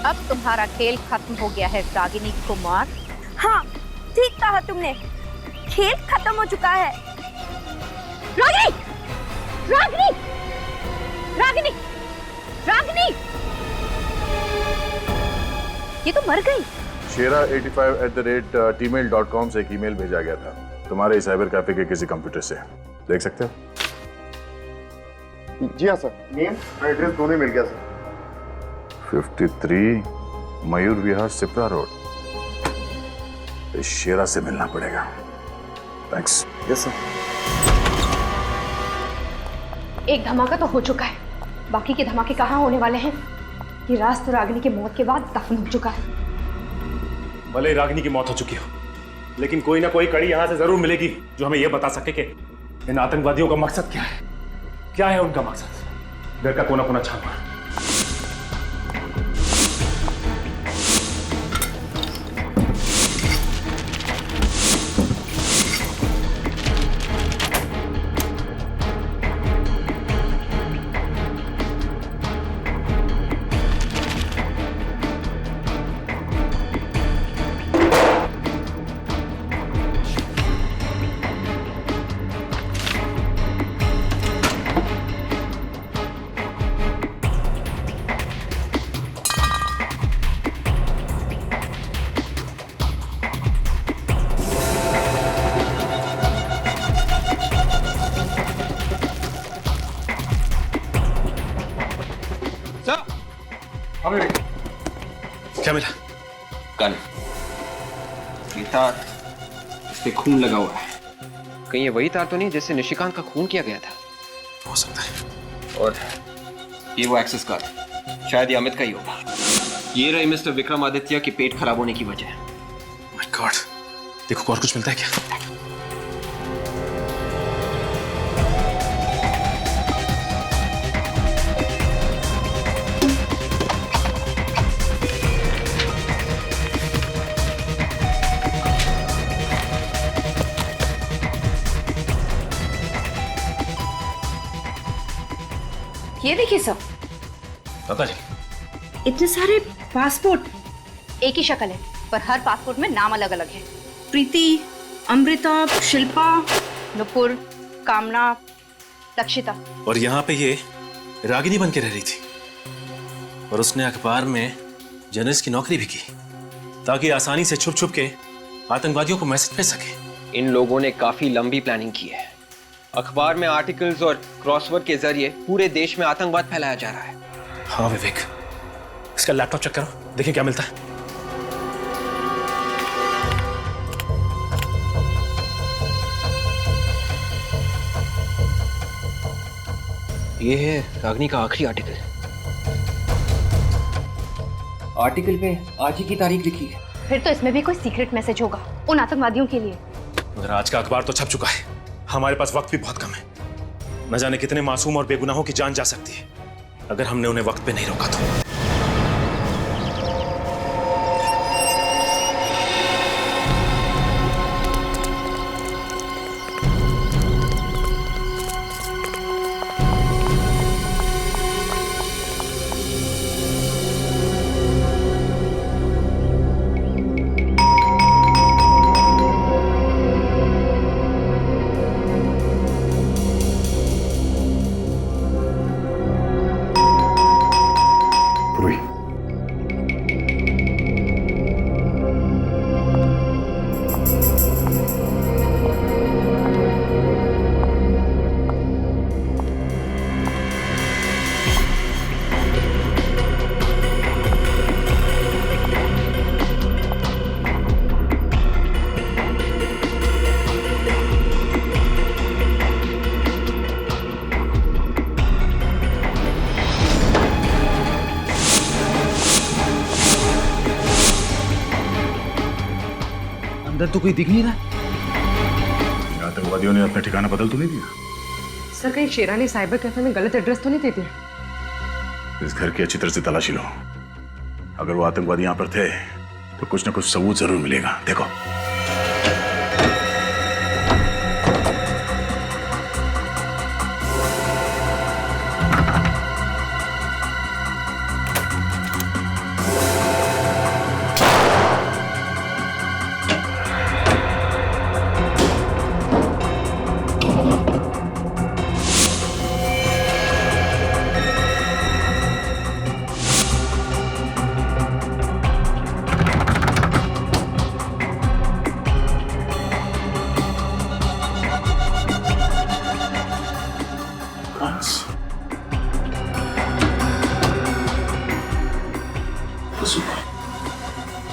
अब तुम्हारा खेल खत्म हो गया है रागिनी कुमार। हाँ, ठीक कहा तुमने, खेल खत्म हो चुका है। रागिनी! रागिनी! रागिनी! रागिनी! ये तो मर गई। शेरा85@gmail.com से एक ईमेल भेजा गया था तुम्हारे साइबर कैफे के किसी कंप्यूटर से, देख सकते हो? जी हाँ सर, नेम और एड्रेस दोनों मिल गया सर। 53 मयूर विहार सिप्रा रोड। इस शेरा से मिलना पड़ेगा। थैंक्स। Yes sir. एक धमाका तो हो चुका है, बाकी के धमाके कहाँ होने वाले हैं? ये राज तो रागिनी की मौत के बाद दफन हो चुका है। भले रागिनी की मौत हो चुकी हो, लेकिन कोई ना कोई कड़ी यहाँ से जरूर मिलेगी जो हमें यह बता सके कि इन आतंकवादियों का मकसद क्या है। क्या है उनका मकसद? घर का कोना कोना छानना। क्या मिला? गन। ये तार, इस पे खून लगा हुआ है। कहीं ये वही तार तो नहीं जिससे निशिकांत का खून किया गया था? हो सकता है। और ये वो एक्सेस कार्ड, शायद ये अमित का ही होगा। ये रही मिस्टर विक्रमादित्य के पेट खराब होने की वजह। माय गॉड, देखो और कुछ मिलता है क्या? ये देखिए सर, पता नहीं इतने सारे पासपोर्ट, एक ही शक्ल है पर हर पासपोर्ट में नाम अलग अलग है। प्रीति, अमृता, शिल्पा, नुपुर, कामना, लक्षिता। और यहाँ पे ये रागिनी बन के रह रही थी और उसने अखबार में जर्नलिस्ट की नौकरी भी की ताकि आसानी से छुप छुप के आतंकवादियों को मैसेज भेज सके। इन लोगों ने काफी लंबी प्लानिंग की है। अखबार में आर्टिकल्स और क्रॉसवर्ड के जरिए पूरे देश में आतंकवाद फैलाया जा रहा है। हाँ विवेक, इसका लैपटॉप चेक करो, देखिए क्या मिलता है। ये है रागिनी का आखिरी आर्टिकल। आर्टिकल पे आज ही की तारीख लिखी है। फिर तो इसमें भी कोई सीक्रेट मैसेज होगा उन आतंकवादियों के लिए। मगर आज का अखबार तो छप चुका है, हमारे पास वक्त भी बहुत कम है। न जाने कितने मासूम और बेगुनाहों की जान जा सकती है अगर हमने उन्हें वक्त पे नहीं रोका तो। अंदर तो कोई दिख नहीं रहा। आतंकवादियों ने अपना ठिकाना बदल तो नहीं दिया? सर कहीं शेरानी साइबर कैफे में गलत एड्रेस तो नहीं दे दिया? इस घर की अच्छी तरह से तलाशी लो। अगर वो आतंकवादी यहाँ पर थे तो कुछ ना कुछ सबूत जरूर मिलेगा। देखो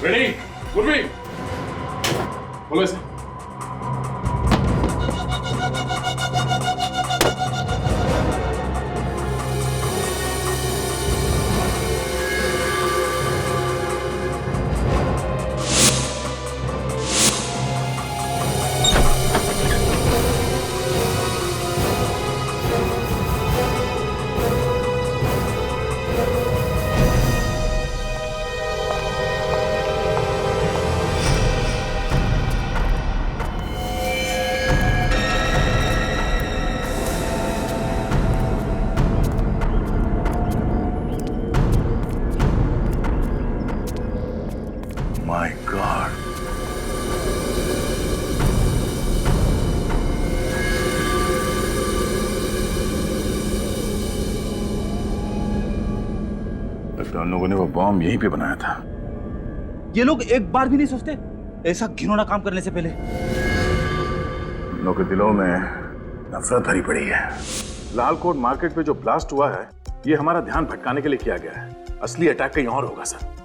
रेडी गुरवी बोलो इसे। My God. लगता है उन लोगों ने वो बॉम्ब यहीं पे बनाया था। ये लोग एक बार भी नहीं सोचते ऐसा घिनौना काम करने से पहले? उन लोगों के दिलों में नफरत भरी पड़ी है। लालकोट मार्केट पे जो ब्लास्ट हुआ है ये हमारा ध्यान भटकाने के लिए किया गया है। असली अटैक कहीं और होगा सर।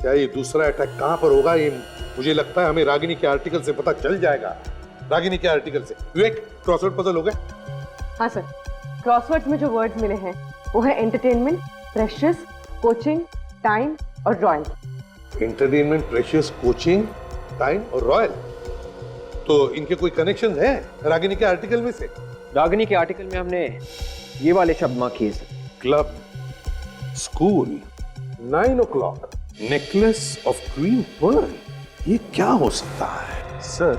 क्या ये दूसरा अटैक कहां पर होगा ये मुझे लगता है हमें रागिनी के आर्टिकल से पता चल जाएगा। रागिनी के आर्टिकल से। विवेक क्रॉसवर्ड पजल हो गए? हाँ सर, क्रॉसवर्ड्स में जो वर्ड्स मिले हैं वो है एंटरटेनमेंट, प्रेशियस, कोचिंग, टाइम और royal. Entertainment, precious, coaching, time और रॉयल। तो इनके कोई कनेक्शन है रागिनी के आर्टिकल में से? रागिनी के आर्टिकल में हमने ये वाले शब्द मार्क किए sir. Club, school, 9 o'clock, necklace of queen pearl. ये क्या हो सकता है? सर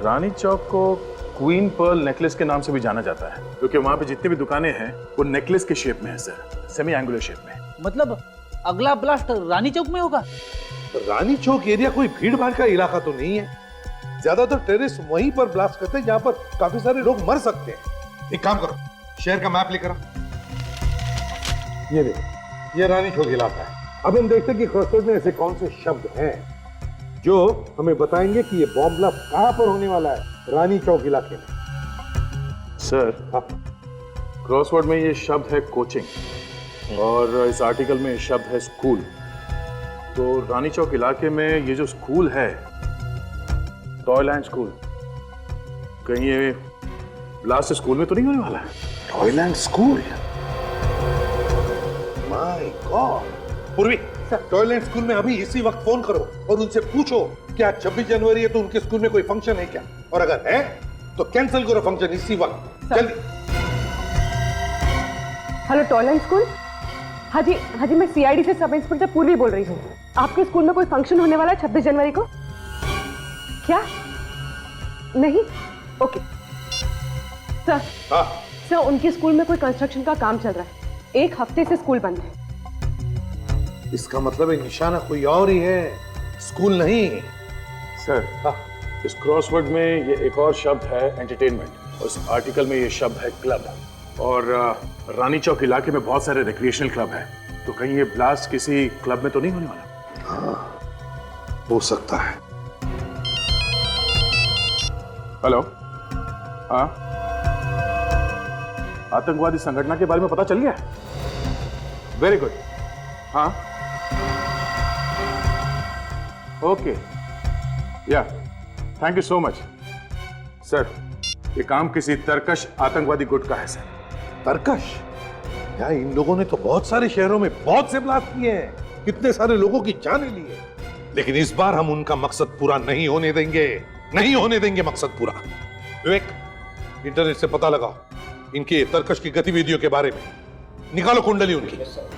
रानी चौक को क्वीन पर्ल नेकलेस के नाम से भी जाना जाता है क्योंकि वहां पे जितनी भी दुकानें हैं वो नेकलेस के शेप में है सर, सेमी एंगुलर शेप में। मतलब अगला ब्लास्ट रानी चौक में होगा? रानी चौक एरिया कोई भीड़ भाड़ का इलाका तो नहीं है। ज्यादातर टेररिस्ट वहीं पर ब्लास्ट करते हैं जहां पर काफी सारे लोग मर सकते हैं। एक काम करो, शहर का मैप लेकर आओ। ये देखो, ये रानी चौक इलाका है। अब हम देखते हैं कि क्रॉसवर्ड में ऐसे कौन से शब्द हैं जो हमें बताएंगे कि ये बॉम्ब ब्लास्ट कहां पर होने वाला है रानी चौक इलाके में। सर क्रॉसवर्ड में ये शब्द है कोचिंग और इस आर्टिकल में शब्द है स्कूल। तो रानी चौक इलाके में ये जो स्कूल है टॉयलैंड स्कूल, कहीं ये ब्लास्ट स्कूल में तो नहीं होने वाला है? Toyland school? My God. पूर्वी, टॉयलेट स्कूल में अभी इसी वक्त फोन करो और उनसे पूछो क्या 26 जनवरी है तो उनके स्कूल में कोई फंक्शन है क्या, और अगर है तो कैंसिल करो फंक्शन इसी वक्त, जल्दी। Hello toilet school. हाँ जी मैं सीआईडी से सब इंस्पेक्टर पूर्वी बोल रही हूँ। आपके स्कूल में कोई फंक्शन होने वाला है 26 जनवरी को? क्या नहीं? Okay sir. सर उनके स्कूल में कोई कंस्ट्रक्शन का काम चल रहा है, 1 हफ्ते से स्कूल बंद है। इसका मतलब है निशाना कोई और ही है, स्कूल नहीं। सर इस क्रॉसवर्ड में ये एक और शब्द है एंटरटेनमेंट और इस आर्टिकल में ये शब्द है क्लब। और रानी चौक इलाके में बहुत सारे रिक्रिएशनल क्लब हैं, तो कहीं ये ब्लास्ट किसी क्लब में तो नहीं होने वाला? हाँ हो सकता है। हेलो, हाँ आतंकवादी संगठन के बारे में पता चल गया? Very good. हाँ ओके, या thank you so much sir. ये काम किसी तरकश आतंकवादी गुट का है सर। तरकश? यार इन लोगों ने तो बहुत सारे शहरों में बहुत से ब्लास्ट किए हैं, कितने सारे लोगों की जानें ली है। लेकिन इस बार हम उनका मकसद पूरा नहीं होने देंगे, नहीं होने देंगे मकसद पूरा। विवेक, इंटरनेट से पता लगाओ इनके तरकश की गतिविधियों के बारे में, निकालो कुंडली उनकी। सर,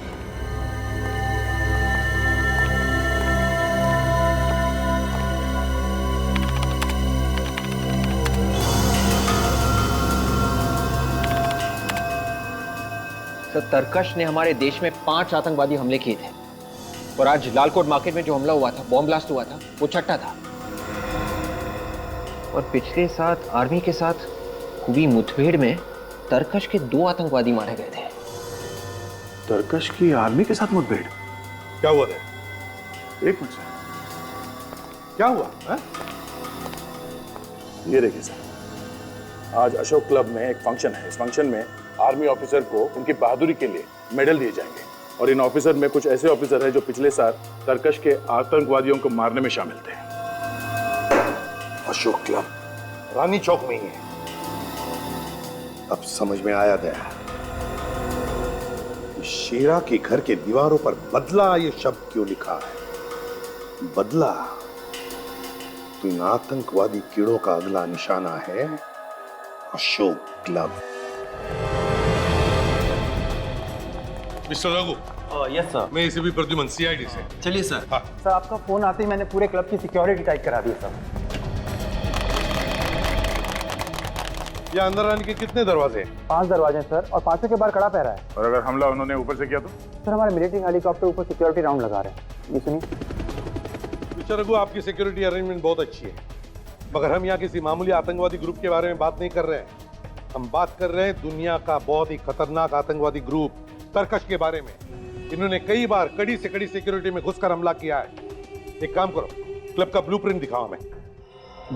तरकश ने हमारे देश में 5 आतंकवादी हमले किए थे और आज लालकोट मार्केट में जो हमला हुआ था, बॉम्ब ब्लास्ट हुआ था, वो छठा था। और पिछले साथ आर्मी के साथ हुई मुठभेड़ में तरकश के 2 आतंकवादी मारे गए थे। तरकश की आर्मी के साथ मुठभेड़? क्या हुआ था? एक मिनट सर, क्या हुआ है? ये देखिए सर, आज अशोक क्लब में एक फंक्शन है। इस फंक्शन में आर्मी ऑफिसर को उनकी बहादुरी के लिए मेडल दिए जाएंगे और इन ऑफिसर में कुछ ऐसे ऑफिसर हैं जो पिछले साल तरकश के आतंकवादियों को मारने में शामिल थे। अशोक क्लब रानी चौक में ही है। अब समझ में आया गया, शेरा के घर के दीवारों पर बदला ये शब्द क्यों लिखा है। बदला तो इन आतंकवादी कीड़ों का अगला निशाना है Ashok club. Mister Raghu. Yes sir. मैं इसे भी प्रद्युमन, सीआईडी से। चलिए सर। हाँ। सर, आपका फोन आते ही मैंने पूरे क्लब की सिक्योरिटी टाइट करा दी सर। यहाँ अंदर आने के कितने दरवाजे हैं? 5 दरवाजे हैं सर, और 5 के बाहर कड़ा पहरा है। और अगर हमला उन्होंने ऊपर से किया तो? सर, हमारे मिलिट्री हेलीकॉप्टर ऊपर सिक्योरिटी राउंड लगा रहे हैं। ये सुनिए। मिस्टर रघु, आपकी सिक्योरिटी अरेंजमेंट बहुत अच्छी है, मगर हम यहाँ किसी मामूली आतंकवादी ग्रुप के बारे में बात नहीं कर रहे हैं। हम बात कर रहे हैं दुनिया का बहुत ही खतरनाक आतंकवादी ग्रुप तरकश के बारे में। इन्होंने कई बार कड़ी से कड़ी सिक्योरिटी में घुसकर हमला किया है। एक काम करो, क्लब का ब्लूप्रिंट दिखाओ हमें।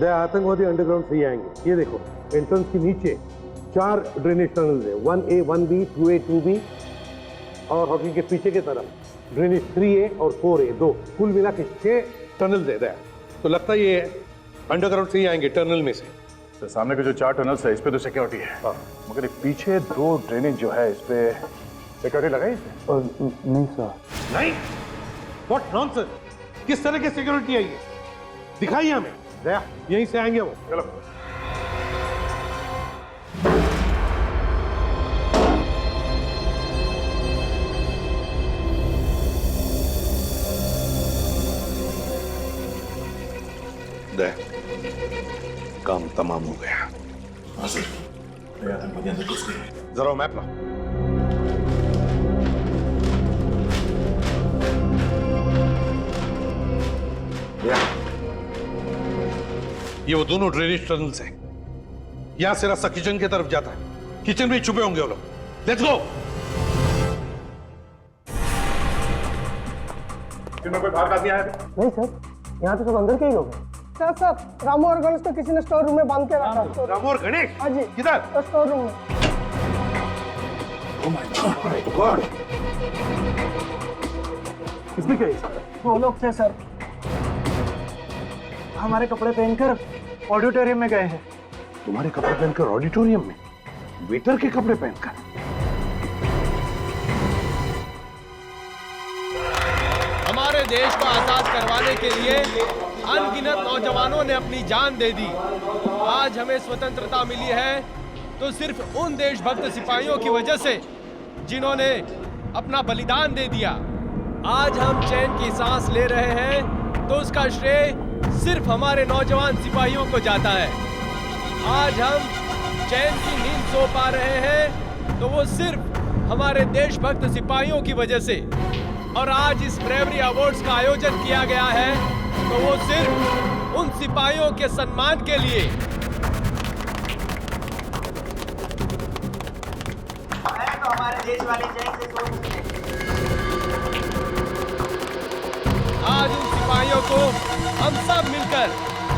आतंकवादी अंडरग्राउंड से ही आएंगे। ये देखो, एंट्रेंस के नीचे 4 ड्रेनेज टनल है, 1A, 1B, 2A, 2B, और हॉकी के पीछे की तरफ ड्रेनेज 3A और 4A, 2, कुल मिला के 6 टनल है। तो लगता है ये अंडरग्राउंड से ही आएंगे, टनल में से। तो सामने के जो 4 टनल्स है, इस पे तो सिक्योरिटी है। मगर ये पीछे 2 ड्रेनेज जो है, इस पे सिक्योरिटी लगाई इसमें? नहीं सर। नहीं? What nonsense! किस तरह की सिक्योरिटी है ये? दिखाइए हमें। दया, यहीं से आएंगे वो। चलो। दया, काम तमाम हो गया। जरा मैप ला। ये वो दोनों ड्रेनेज टनल्स हैं। यहां से रास्ता किचन की तरफ जाता है। किचन में छुपे होंगे वो लोग। Let's go. कोई बाहर का आदमी आया था? नहीं सर, यहाँ तो सब अंदर के ही लोग हैं। सर, रामू और गणेश को किसी ने स्टोर रूम में बांध के रखा। रामू और गणेश? हाँ जी। किधर? स्टोर रूम में। इसमें क्या है? वो लोग थे सर, हमारे कपड़े पहनकर ऑडिटोरियम में गए हैं। तुम्हारे कपड़े पहनकर ऑडिटोरियम में? वेटर के कपड़े पहनकर? हमारे देश को आजाद करवाने के लिए अनगिनत नौजवानों ने अपनी जान दे दी। आज हमें स्वतंत्रता मिली है तो सिर्फ उन देशभक्त सिपाहियों की वजह से जिन्होंने अपना बलिदान दे दिया। आज हम चैन की सांस ले रहे हैं तो उसका श्रेय सिर्फ हमारे नौजवान सिपाहियों को जाता है। आज हम चैन की नींद सो पा रहे हैं तो वो सिर्फ हमारे देशभक्त सिपाहियों की वजह से। और आज इस ब्रेवरी अवार्ड्स का आयोजन किया गया है तो वो सिर्फ उन सिपाहियों के सम्मान के लिए। तो हमारे देश वाले चैन से सो सकते हैं। आज उन सिपाहियों को हम सब मिलकर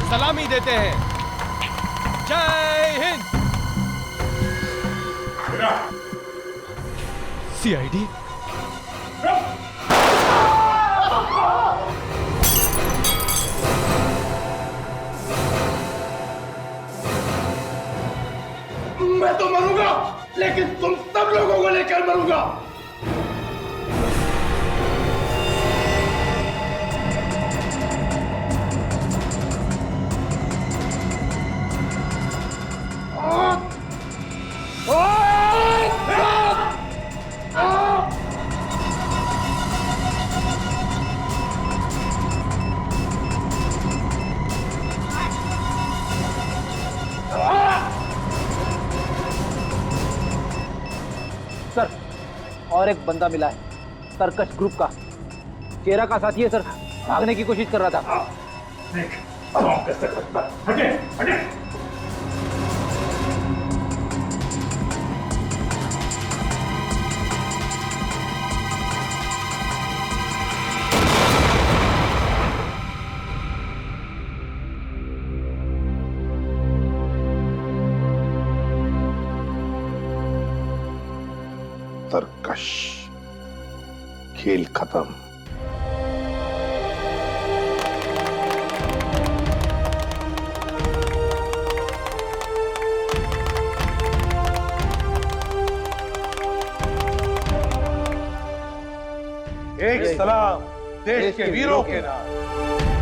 सलामी देते हैं। जय हिंद। सीआईडी मैं तो मरूंगा, लेकिन तुम सब लोगों को लेकर मरूंगा। और एक बंदा मिला है, तरकश ग्रुप का। चेहरा का साथी है सर, भागने की कोशिश कर रहा था। हटे हटे। तरकश, खेल खत्म। एक सलाम देश के वीरों के नाम।